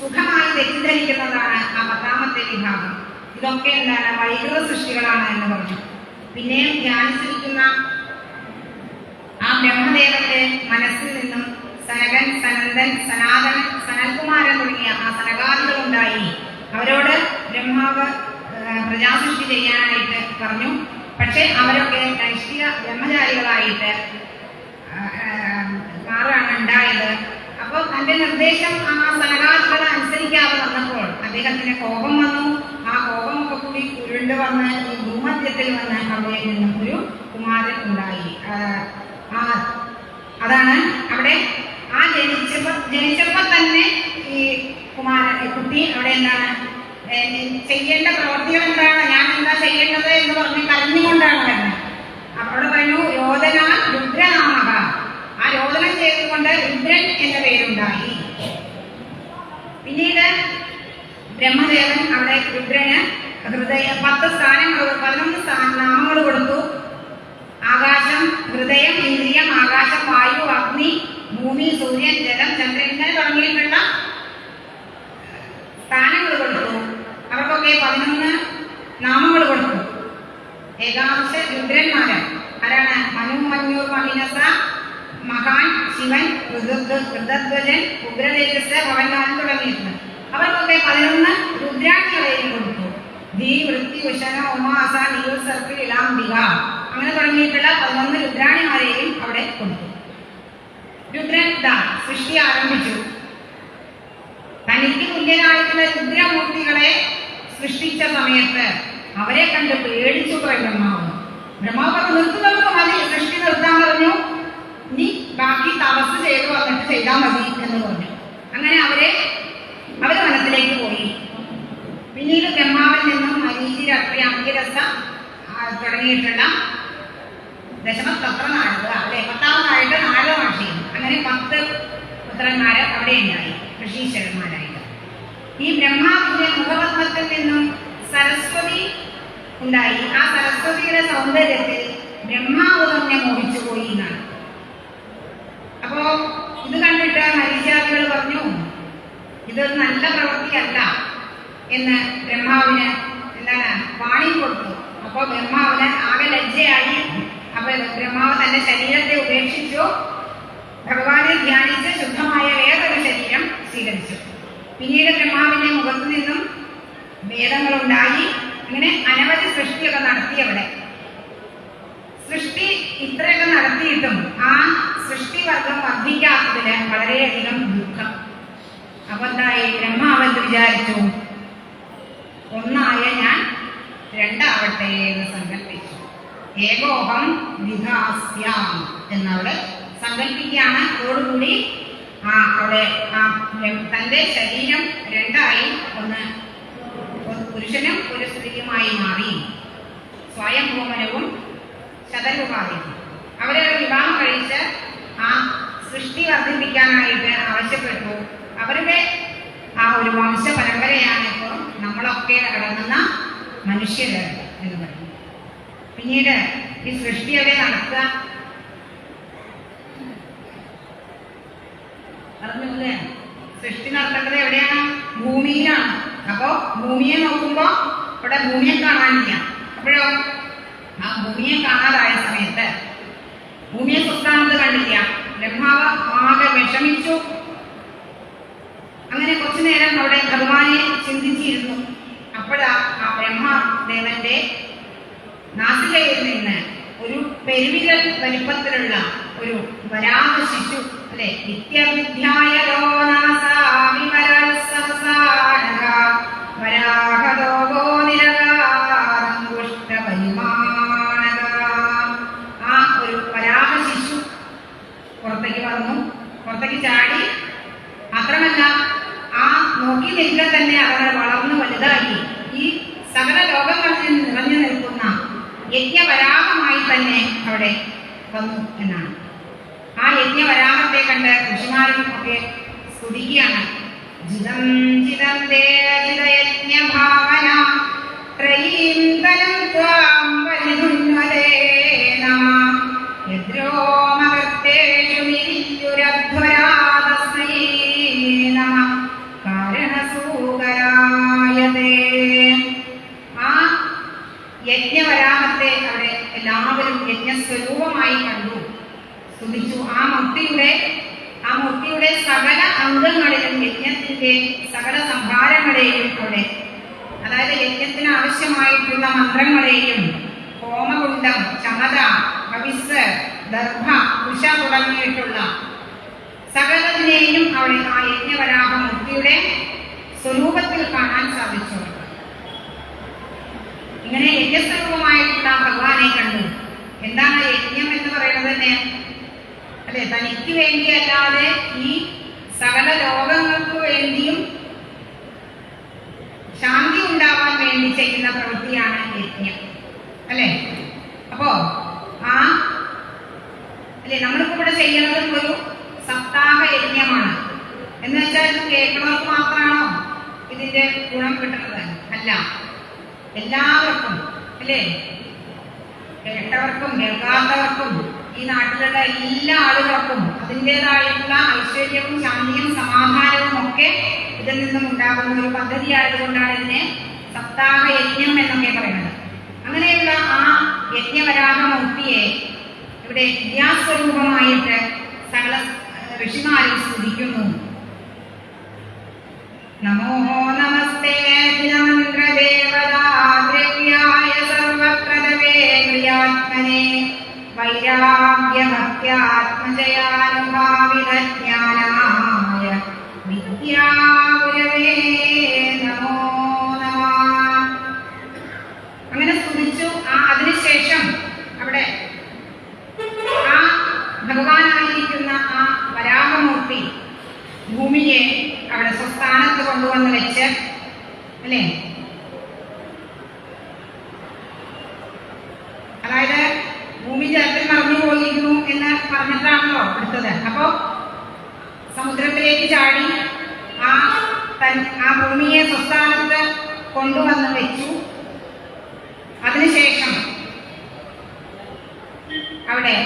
സുഖമായി തെറ്റിദ്ധരിക്കുന്നതാണ് ആ 10ാമത്തെ വിഭാഗം. ഇതൊക്കെ എന്താണ്? വൈകൃത സൃഷ്ടികളാണ് എന്ന് പറഞ്ഞു. പിന്നെയും ധ്യാനിച്ചിരിക്കുന്ന ആ ബ്രഹ്മദേവന്റെ മനസ്സിൽ നിന്നും സനകൻ, സനന്ദൻ, സനാതനൻ, സനൽകുമാരൻ തുടങ്ങിയ ആ സനകാദികൾ ഉണ്ടായി. അവരോട് ബ്രഹ്മാവ് പ്രജാസൃഷ്ടി ചെയ്യാനായിട്ട് പറഞ്ഞു. പക്ഷെ അവരൊക്കെ നൈഷ്ഠിക ബ്രഹ്മചാരികളായിട്ട് മാറാണ് ഉണ്ടായത്. അപ്പോൾ തന്റെ നിർദ്ദേശം ആ സനകാദികൾ അനുസരിക്കാതെ വന്നപ്പോൾ അദ്ദേഹത്തിന് കോപം വന്നു. ആ വന്ന് ഈ ഭൂമധ്യത്തിൽ വന്ന് അവിടെ നിന്നും ഒരു കുമാരൻ ഉണ്ടായി. അതാണ് അവിടെ ആ ജനിച്ചപ്പോ തന്നെ ഈ കുട്ടി അവിടെ എന്താണ് ചെയ്യേണ്ട പ്രവൃത്തികൾ എന്താണ്, ഞാൻ എന്താ ചെയ്യേണ്ടത് എന്ന് പറഞ്ഞ് കരഞ്ഞുകൊണ്ടാണ് വരുന്നത്. അവിടെ പറഞ്ഞു രോദനാൽ രുദ്രനാമക, ആ രോദനം ചെയ്തുകൊണ്ട് രുദ്രൻ എന്ന പേരുണ്ടായി. പിന്നീട് ബ്രഹ്മദേവൻ അവിടെ രുദ്രന് 11 നാമങ്ങൾ കൊടുത്തു. ആകാശം, ഹൃദയം, ഇന്ദ്രിയം, ആകാശം, വായു, അഗ്നി, ഭൂമി, സൂര്യൻ, ജലം, ചന്ദ്രൻ ഇങ്ങനെ തുടങ്ങിയിട്ടുള്ള സ്ഥാനങ്ങൾ കൊടുത്തു. അവർക്കൊക്കെ 11 നാമങ്ങൾ കൊടുത്തു. ഏകാംശ രുദ്രന്മാര് ആരാണ്? മനു, മഞ്ഞൂർ, മഹിനസ, മഹാൻ, ശിവൻ, ഋതധ്വജൻ, ഉഗ്രതേജസ്, ഭവൻകാരൻ തുടങ്ങിയിട്ടുണ്ട്. അവർക്കൊക്കെ 11 രുദ്രാണികളെയും കൊടുത്തു. ധീ, വൃത്തി, ഉശന, ഉമാസ, നീൽ, സർപ്പിൽ, ഇലാംബിക അങ്ങനെ തുടങ്ങിയിട്ടുള്ള 11 രുദ്രാണിമാരെയും അവിടെ കൊടുത്തു. രുദ്രൻ സൃഷ്ടി ആരംഭിച്ചു. തനിക്ക് തുല്യനായിട്ടുള്ള രുദ്രമൂർത്തികളെ സൃഷ്ടിച്ച സമയത്ത് അവരെ കണ്ട് പേടിച്ചു പോയി ബ്രഹ്മാവ്. ബ്രഹ്മാവ് നിർത്തുന്നത് മതി, സൃഷ്ടി നിർത്താൻ പറഞ്ഞു. ഇനി ബാക്കി തപസ് ചെയ്തു വന്നിട്ട് ചെയ്താൽ മതി എന്ന് പറഞ്ഞു. അങ്ങനെ അവര് വനത്തിലേക്ക് പോയി. പിന്നീട് ബ്രഹ്മാവിൽ നിന്നും മരീചി, അത്രി, അങ്കിരസ തുടങ്ങിയിട്ടുള്ള ദശമസ്തത്ര നാരദ, അല്ലെ 10ാമതായിട്ട് നാരദ മഹർഷിയും, അങ്ങനെ 10 പുത്രന്മാര് അവിടെ ഉണ്ടായി, ഋഷീശ്വരന്മാരായിട്ട്. ഈ ബ്രഹ്മാവിന്റെ മുഖപത്മത്തിൽ നിന്നും സരസ്വതി ഉണ്ടായി. ആ സരസ്വതിയുടെ സൗന്ദര്യത്തിൽ ബ്രഹ്മാവ് തന്നെ മോഹിച്ചു പോയി എന്നാണ്. അപ്പോ ഇത് കണ്ടിട്ട് മരീചാദികൾ പറഞ്ഞു ഇതൊരു നല്ല പ്രവൃത്തിയല്ല എന്ന് ബ്രഹ്മാവിന് എന്താണ് വാണി കൊടുത്തു. അപ്പോ ബ്രഹ്മാവിന് ആകെ ലജ്ജയായി. അപ്പൊ ബ്രഹ്മാവ് തന്റെ ശരീരത്തെ ഉപേക്ഷിച്ചു, ഭഗവാനെ ധ്യാനിച്ച് ശുദ്ധമായ വേറൊരു ശരീരം സ്വീകരിച്ചു. പിന്നീട് ബ്രഹ്മാവിന്റെ മുഖത്തു നിന്നും വേദങ്ങളുണ്ടായി. അങ്ങനെ അനവധി സൃഷ്ടിയൊക്കെ നടത്തി. അവിടെ സൃഷ്ടി ഇത്രയൊക്കെ നടത്തിയിട്ടും ആ സൃഷ്ടിവർഗം വർദ്ധിക്കാത്തതിന് വളരെയധികം ദുഃഖം. അപ്പൊ എന്തായി? ബ്രഹ്മാവ് എന്ത് വിചാരിച്ചു? ഒന്നായ ഞാൻ രണ്ടാവട്ടെ എന്ന് സങ്കല്പിച്ചു. ഏകോഹം വിധാസ്യാം എന്നവിടെ സങ്കല്പിക്കുകയാണ്. അതോടുകൂടി അവിടെ തന്റെ ശരീരം രണ്ടായി, ഒന്ന് പുരുഷനും ഒരു സ്ത്രീയുമായി മാറി. സ്വയംഭൂമനവും ശതരൂപാധിയും അവരെ വിവാഹം കഴിച്ച് ആ സൃഷ്ടി വർദ്ധിപ്പിക്കാനായിട്ട് ആവശ്യപ്പെട്ടു. അവരുടെ ആ ഒരു വംശ പരമ്പരയാണ് ഇപ്പോൾ നമ്മളൊക്കെ അടങ്ങുന്ന മനുഷ്യര് എന്ന് പറയും. പിന്നീട് ഈ സൃഷ്ടി എവിടെ നടത്തുക? അറിഞ്ഞില്ലേ? സൃഷ്ടി നടത്തേണ്ടത് എവിടെയാണ്? ഭൂമിയിലാണ്. അപ്പോ ഭൂമിയെ നോക്കുമ്പോ ഇവിടെ ഭൂമിയെ കാണാനില്ല. അപ്പോഴോ ആ ഭൂമിയെ കാണാതായ സമയത്ത് ഭൂമിയെ സ്വസ്ഥാനത്ത് കണ്ടില്ല. ബ്രഹ്മാവ് ആകെ വിഷമിച്ചു. അങ്ങനെ കുറച്ചു നേരം അവിടെ ഭഗവാനെ ചിന്തിച്ചിരുന്നു. അപ്പോഴാ ആ ബ്രഹ്മദേവന്റെ നാസികയിൽ നിന്ന് ഒരു പെരുവിരൽ വലിപ്പത്തിലുള്ള ഒരു വരാഹ ശിശു, അല്ലെ, ആ ഒരു വരാഹ ശിശു പുറത്തേക്ക് വന്നു. പുറത്തേക്ക് ചാടി. മാത്രമല്ല ആ നോക്കി നിൽക്കാൻ തന്നെ അവർ വളർന്നു വലുതായി. ഈ സകല ലോകങ്ങളിൽ നിറഞ്ഞു നിൽക്കുന്ന യജ്ഞവരാഹമായി തന്നെ അവിടെ വന്നു എന്നാണ്. ആ യജ്ഞവരാഹത്തെ കണ്ട് ഋഷിമാരും ഒക്കെ സ്തുതിക്കുകയാണ്. ജിതം ജിതം യജ്ഞഭാവന ത്രയീന്തനം ത്വാം വലിധുന്വലേന യദ്രോമകർത്തേഷു നിരിയുരധ്വരാതസ്മൈ നമഃ കാരണസൂകരായതേ. ആ യജ്ഞവരാഹത്തെ അവിടെ എല്ലാവരും യജ്ഞസ്വരൂപമായി കണ്ടു, സ്തുതിച്ചു. ആ മൂർത്തിയുടെ സകല അംഗങ്ങളിലും യജ്ഞത്തിന്റെ സകല സംഭാരങ്ങളെയും അവിടെ, അതായത് യജ്ഞത്തിന് ആവശ്യമായിട്ടുള്ള മന്ത്രങ്ങളെയും ഹോമകുണ്ഡം, ചമത, ഹവിസ്, ദർഭ, കുശ തുടങ്ങിയിട്ടുള്ള സകലതിനെയും അവിടെ ആ യജ്ഞവരാഹ മൂർത്തിയുടെ സ്വരൂപത്തിൽ കാണാൻ സാധിച്ചു. ഇങ്ങനെ ഭഗവാനെ കണ്ടു. എന്താണ് യജ്ഞം എന്ന് പറയുന്നത് തന്നെ? അല്ലെ, തനിക്ക് വേണ്ടിയല്ലാതെ ഈ സകല ലോകങ്ങൾക്ക് വേണ്ടിയും ശാന്തി ഉണ്ടാവാൻ വേണ്ടി ചെയ്യുന്ന പ്രവൃത്തിയാണ് യജ്ഞം. അല്ലെ, അപ്പോ അല്ലെ നമ്മളിപ്പോ ഇവിടെ ചെയ്യുന്നത് ഒരു സപ്താഹ യജ്ഞമാണ്. എന്ന് വെച്ചാൽ ഇത് കേൾക്കുന്നവർക്ക് മാത്രമാണോ ഇതിന്റെ ഗുണം കിട്ടുന്നത്? അല്ല, എല്ലാവർക്കും, അല്ലേ, കേട്ടവർക്കും കേൾക്കാത്തവർക്കും ഈ നാട്ടിലുള്ള എല്ലാ ആളുകൾക്കും അതിൻ്റെതായിട്ടുള്ള ഐശ്വര്യവും ശാന്തിയും സമാധാനവും ഒക്കെ ഇതിൽ നിന്നും ഉണ്ടാകുന്ന ഒരു പദ്ധതി ആയതുകൊണ്ടാണ് ഇതിനെ സപ്താഹ യജ്ഞം എന്നൊക്കെ പറയുന്നത്. അങ്ങനെയുള്ള ആ യജ്ഞവരാഹമൂർത്തിയെ ഇവിടെ വിദ്യാസ്വരൂപമായിട്ട് സകല ഋഷിമാരും സ്തുതിക്കുന്നു. നമോ നമസ്തേ ദ്രവ്യായ സർവപ്രദവേ ക്രിയാത്മനെ വൈരാഗ്യമത്യാത്മജയാനുഭാവിതജ്ഞാനായ വിദ്യാഗുരവേ നമോ നമഃ. അങ്ങനെ സ്തുതിച്ചു. അതിനുശേഷം അവിടെ ആ ഭഗവാനായിരിക്കുന്ന ആ വരാഹമൂർത്തി ഭൂമിയെ അവിടെ സ്വസ്ഥാനത്ത് കൊണ്ടുവന്ന് വെച്ച്, അല്ലേ, അതായത് ഭൂമി ജലത്തിൽ മറഞ്ഞു പോയിരുന്നു എന്ന് പറഞ്ഞിട്ടാണല്ലോ എടുത്തത്. അപ്പോ സമുദ്രത്തിലേക്ക് ചാടി ആ ഭൂമിയെ സ്വസ്ഥാനത്ത് കൊണ്ടുവന്ന് വെച്ചു. അതിനുശേഷം അവിടെ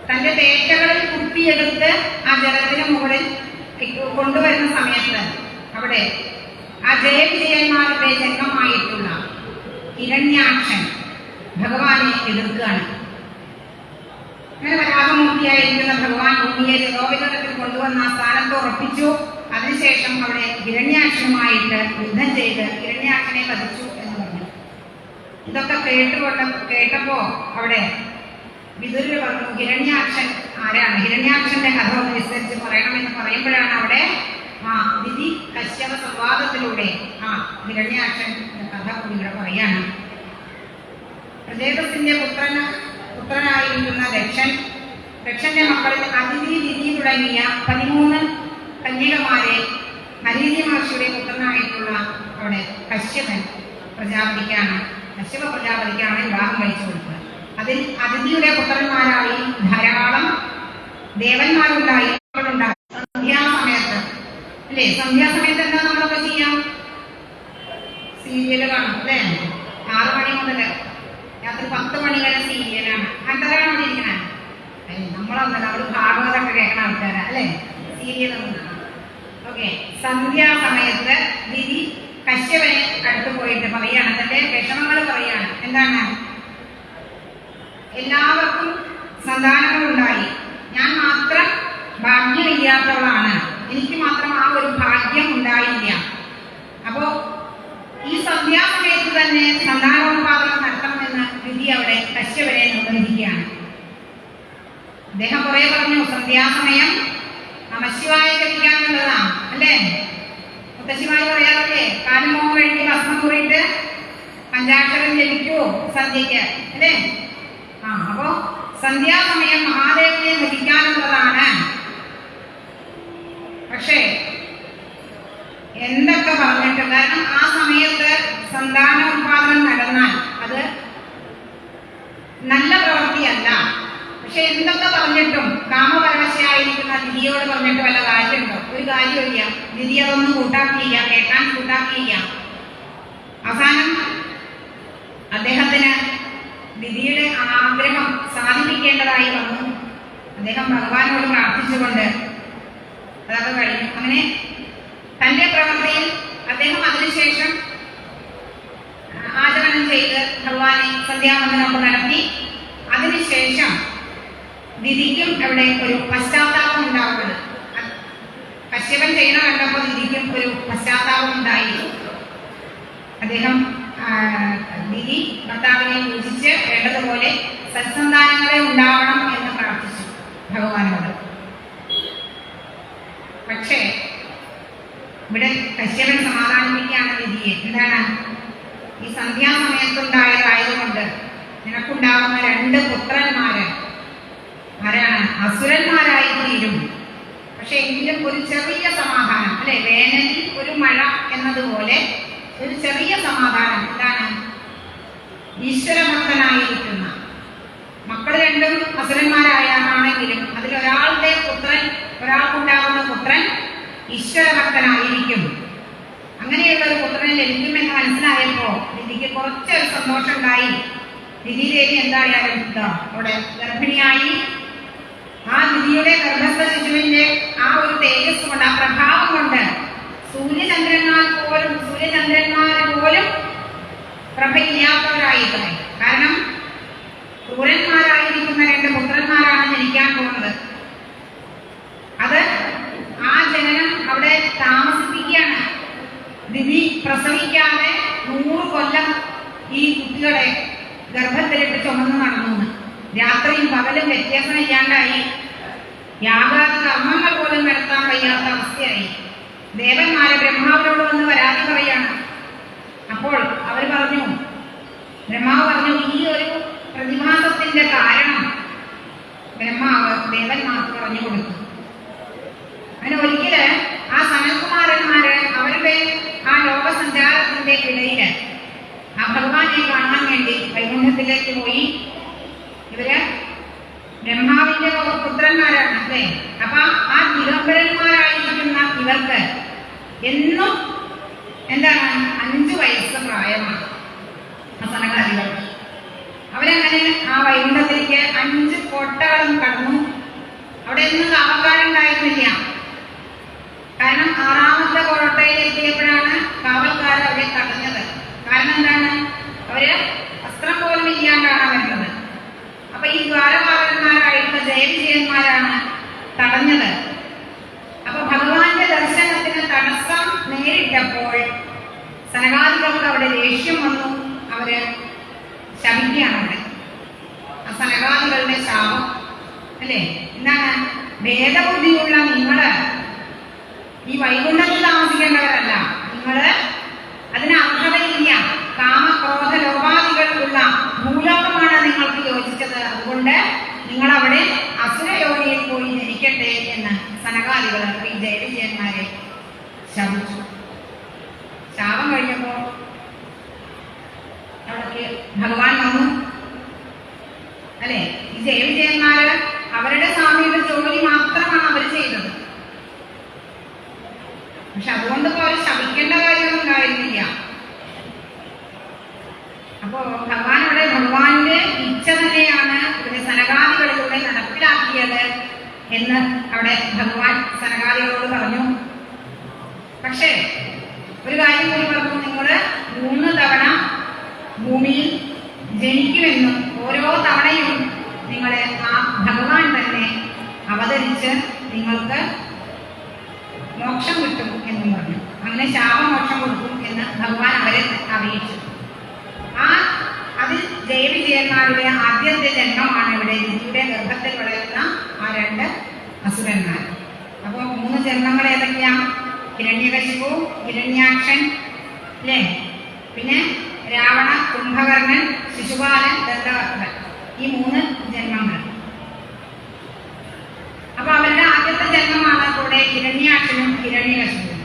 തന്റെ തേറ്റകളിൽ കുപ്പിയെടുത്ത് ആ ജലത്തിന് മുകളിൽ കൊണ്ടുവരുന്ന സമയത്ത് അവിടെ ആ ജയവിജയന്മാരുടെ ജന്മമായിട്ടുള്ള ഹിരണ്യാക്ഷൻ ഭഗവാനെ എതിർക്കുകയാണ്. അങ്ങനെ വരാഹമൂർത്തിയായിരിക്കുന്ന ഭഗവാൻ ഭൂമിയെ ജലോവിതത്തിൽ കൊണ്ടുവന്ന ആ സ്ഥാനത്ത് ഉറപ്പിച്ചു. അതിനുശേഷം അവിടെ ഹിരണ്യാക്ഷനുമായിട്ട് യുദ്ധം ചെയ്ത് ഹിരണ്യാക്ഷനെ വധിച്ചു എന്ന് പറഞ്ഞു. ഇതൊക്കെ കേട്ടപ്പോ അവിടെ വിദുരർ പറഞ്ഞു, ഹിരണ്യാക്ഷൻ ആരാണ്? ഹിരണ്യാക്ഷന്റെ കഥ ഒന്ന് വിസ്തരിച്ച് പറയണമെന്ന് പറയുമ്പോഴാണ് അവിടെ ദിതി കശ്യപ സംവാദത്തിലൂടെ ഹിരണ്യാക്ഷൻ കഥ ഇവിടെ പറയാണ്. പ്രജേതസിന്റെ പുത്രനായിരിക്കുന്ന ദക്ഷന്റെ മക്കളിൽ അതിഥി ദിതി തുടങ്ങിയ 13 കന്യകമാരെ മരീചി മഹർഷിയുടെ പുത്രനായിട്ടുള്ള അവിടെ കശ്യപ പ്രജാപതിക്കാണ് വിവാഹം കഴിച്ചു കൊടുത്തത്. അതിൽ അതിഥിയുടെ പുത്രന്മാരായി ധാരാളം ദേവന്മാരുണ്ടായി. സന്ധ്യാസമയത്ത്, അല്ലേ, സന്ധ്യാസമയത്ത് എന്താ നമ്മളൊക്കെ ചെയ്യാം? സീരിയല് കാണും, അല്ലേ? 6 മണി മുതൽ രാത്രി 10 മണി വരെ സീരിയലാണ്. അന്തരാണ് അവിടെ ഇരിക്കണേ. നമ്മളൊന്നല്ല, അവള് ഭാഗവതമൊക്കെ കേൾക്കണ ആൾക്കാരാ, അല്ലേ? സീരിയൽ ഓക്കെ. സന്ധ്യാസമയത്ത് ദിതി കശ്യപനെ അടുത്ത് പോയിട്ട് പറയാണ്, തന്റെ വിഷമങ്ങൾ പറയാണ്. എന്താണ്? എല്ലാവർക്കും സന്താനങ്ങളുണ്ടായി, ഞാൻ മാത്രം ഭാഗ്യമില്ലാത്തവളാണ്, എനിക്ക് മാത്രം ആ ഒരു ഭാഗ്യം ഉണ്ടായില്ല. അപ്പോ ഈ സന്ധ്യാസമയത്ത് തന്നെ സന്താനോത്പാദനം നടത്തണമെന്ന് വിധി അവിടെ കശ്യപനെ നിർബന്ധിക്കുകയാണ്. അദ്ദേഹം കുറെ പറഞ്ഞു, സന്ധ്യാസമയം നമശിവായ ജപിക്കാനുള്ളതാണ്, അല്ലേ? മുത്തശ്ശിമാര് പറയാറില്ലേ, കാലുമോ കഴിഞ്ഞ് ഭസ്മം കൂറിയിട്ട് പഞ്ചാക്ഷരം ജപിക്കുവോ സന്ധ്യയ്ക്ക്, അല്ലേ? അപ്പോ സന്ധ്യാസമയം മഹാദേവനെ ഭജിക്കാനുള്ളതാണ്. പക്ഷേ എന്തൊക്കെ പറഞ്ഞിട്ട്, കാരണം ആ സമയത്ത് സന്താനോത്പാദനം നടന്നാൽ അത് നല്ല പ്രവൃത്തിയല്ല. പക്ഷെ എന്തൊക്കെ പറഞ്ഞിട്ടും കാമപരവശയായിരിക്കുന്ന ദിതിയോട് പറഞ്ഞിട്ട് വല്ല കാര്യമുണ്ടോ? ഒരു കാര്യമില്ല. ദിതി അതൊന്നും കൂട്ടാക്കിയില്ല, കേൾക്കാൻ കൂട്ടാക്കിയില്ല. അവസാനം അദ്ദേഹത്തിന് ദിതിയുടെ ആഗ്രഹം സാധിപ്പിക്കേണ്ടതായി വന്നു. അദ്ദേഹം ഭഗവാനോട് പ്രാർത്ഥിച്ചുകൊണ്ട് അതൊക്കെ കഴിഞ്ഞു. അങ്ങനെ തന്റെ പ്രവൃത്തിയിൽ അദ്ദേഹം അതിനുശേഷം ആചമനം ചെയ്ത് ഭഗവാനെ സന്ധ്യാവന്ദനമൊക്കെ നടത്തി. അതിനുശേഷം ദിതിക്കും അവിടെ ഒരു പശ്ചാത്താപം ഉണ്ടാവുന്നത്. കശ്യപൻ ചെയ്യണ കണ്ടപ്പോൾ ദിതിക്കും ഒരു പശ്ചാത്താപം ഉണ്ടായി. അദ്ദേഹം ദിതി ഭർത്താവിനെ പൂജിച്ച് വേണ്ടതുപോലെ സത്സന്താനങ്ങളെ ഉണ്ടാവണം എന്ന് പ്രാർത്ഥിച്ചു ഭഗവാനോട്. പക്ഷേ ഇവിടെ കശ്യപൻ സമാധാനിപ്പിക്കുകയാണ് ദിതിയെ. എന്താണ്? ഈ സന്ധ്യാസമയത്തുണ്ടായതായതുകൊണ്ട് നിനക്കുണ്ടാകുന്ന 2 പുത്രന്മാര് ആരാണ്? അസുരന്മാരായി തീരും. പക്ഷെ എങ്കിലും ഒരു ചെറിയ സമാധാനം, അല്ലെ? വേനലിൽ ഒരു മഴ എന്നതുപോലെ ഒരു ചെറിയ സമാധാനം. എന്താണ്? ഈശ്വരഭക്തനായിരിക്കുന്ന മക്കൾ 2 അസുരന്മാരായാണെങ്കിലും അതിലൊരാളുടെ പുത്രൻ, ഒരാൾക്കുണ്ടാകുന്ന പുത്രൻ ഈശ്വരഭക്തനായിരിക്കും. അങ്ങനെയുള്ള ഒരു പുത്രനെ ലഭിക്കുമെന്ന് മനസ്സിലായപ്പോ ദിതിക്ക് കുറച്ചൊരു സന്തോഷം ഉണ്ടായി. ദിതി ദേവി എന്തായാലും അവിടെ ഗർഭിണിയായി. ആ ദിതിയുടെ ഗർഭസ്ഥ ശിശുവിന്റെ ആ ഒരു തേജസ് കൊണ്ട്, ആ പ്രഭാവം കൊണ്ട് സൂര്യചന്ദ്രന്മാർ പോലും പ്രഭയില്ലാത്തവരായിട്ടായി. കാരണം ക്രൂരന്മാരായിരിക്കുന്ന 2 പുത്രന്മാരാണ് ജനിക്കാൻ പോകുന്നത്. അത് ആ ജനനം അവിടെ താമസിപ്പിക്കുകയാണ്. ദിതി പ്രസവിക്കാതെ 100 കൊല്ലം ഈ കുട്ടികളെ ഗർഭത്തിലിട്ട് ചുമന്ന് നടന്നു. രാത്രിയും പകലും വ്യത്യാസമില്ലാണ്ടായി. യാഗാദി കർമ്മങ്ങൾ പോലും നടത്താൻ വയ്യാത്ത അവസ്ഥയായി. ദേവന്മാരെ ബ്രഹ്മാവിനോട് വന്ന് പരാതി പറയാണ്. അപ്പോൾ ബ്രഹ്മാവ് പറഞ്ഞു, ഈ ഒരു പ്രതിഭാസത്തിന്റെ കാരണം ബ്രഹ്മാവ് ദേവന്മാർക്ക് പറഞ്ഞു കൊടുത്തു. അങ്ങനെ ഒരിക്കല് ആ സനൽകുമാരന്മാര് അവരുടെ ആ ലോകസഞ്ചാരത്തിന്റെ ഇടയില് ആ ഭഗവാനെ കാണാൻ വേണ്ടി വൈകുണ്ഠത്തിലേക്ക് പോയി. ഇവര് ബ്രഹ്മാവിന്റെ പുത്രന്മാരാണ്, അല്ലേ? അപ്പൊ ആ ദിഗംബരന്മാരായിരിക്കുന്ന ഇവർക്ക് എന്നും എന്താണ് 5 വയസ്സ് പ്രായമാണ് ആ സനകാദികൾക്ക്. അവരങ്ങനെ ആ വൈകുണ്ഠത്തിലേക്ക് 5 കോട്ടകളും കടന്നു. അവിടെ ഒന്നും കാവൽക്കാരുണ്ടായിരുന്നില്ല. കാരണം 6ാമത്തെ കോട്ടയിൽ എത്തിയപ്പോഴാണ് കാവൽക്കാർ അവിടെ തടഞ്ഞത്. കാരണം എന്താണ്? അവര് വസ്ത്രം പോലും ഇല്ലാണ്ടാണ് വരുന്നത്. അപ്പൊ ഈ ദ്വാരപാലന്മാരായിട്ടുള്ള ജയവിജയന്മാരാണ് തടഞ്ഞത്. അപ്പൊ ഭഗവാന്റെ ദർശനത്തിന് തടസ്സം നേരിട്ടപ്പോൾ സനകാദികൾക്ക് അവിടെ ദേഷ്യം വന്നു. അവര് ശപിക്കുകയാണ്. അവിടെ ആ സനകാദികളുടെ ശാപം, അല്ലേ? എന്താണ്? ഭേദബുദ്ധിയുള്ള നിങ്ങള് ഈ വൈകുണ്ഠത്തിൽ താമസിക്കേണ്ടവരല്ല. നിങ്ങള് അതിന് അർഹതയില്ല. കാമക്രോധ ലോകാദികൾക്കുള്ള ഭൂലോകമാണ് നിങ്ങൾക്ക് യോജിച്ചത്. അതുകൊണ്ട് നിങ്ങൾ അവിടെ അസുരയോനിയിൽ പോയി ജനിക്കട്ടെ എന്ന് സനകാദികൾ ഈ ജയവിജയന്മാരെ ശപിച്ചു. ശാപം കഴിഞ്ഞപ്പോ അവിടേക്ക് ഭഗവാൻ വന്നു, അല്ലെ? ഈ ജയവിജയന്മാര് അവരുടെ സാമീപ്യ ജോലി മാത്രമാണ് അവർ ചെയ്തത്. പക്ഷെ അതുകൊണ്ട് പോലെ ശപിക്കേണ്ട കാര്യമൊന്നും ഉണ്ടായിരുന്നില്ല. അപ്പോ ഭഗവാന്റെ ഇച്ഛ തന്നെയാണ് ഇവിടെ സനകാദികളിലൂടെ നടപ്പിലാക്കിയത് എന്ന് അവിടെ ഭഗവാൻ സനകാദികളോട് പറഞ്ഞു. പക്ഷേ ഒരു കാര്യം കൂടി പറഞ്ഞു, നിങ്ങള് 3 തവണ ഭൂമിയിൽ ജനിക്കുമെന്നും ഓരോ തവണയും നിങ്ങളെ ആ ഭഗവാൻ തന്നെ അവതരിച്ച് നിങ്ങൾക്ക് മോക്ഷം കിട്ടും എന്നും പറഞ്ഞു. അങ്ങനെ ശാപമോക്ഷം കൊടുക്കും എന്ന് ഭഗവാൻ അവരെ അറിയിച്ചു. അതിൽ ജയവിജയന്മാരുടെ ആദ്യത്തെ ജന്മമാണ് ഇവിടെ ദിതിയുടെ ഗർഭത്തിൽ വളരുന്ന ആ 2 അസുരന്മാർ. അപ്പോൾ 3 ജന്മങ്ങൾ ഏതൊക്കെയാ? ഹിരണ്യകശിപു, ഹിരണ്യാക്ഷൻ, അല്ലേ? പിന്നെ രാവണ, കുംഭകർണൻ, ശിശുപാലൻ, ദന്തവക്രൻ. ഈ 3 ജന്മങ്ങൾ. അപ്പൊ അവരുടെ ആദ്യത്തെ ജന്മമാണ് കൂടെ ഹിരണ്യാക്ഷനും ഹിരണ്യകശിപും.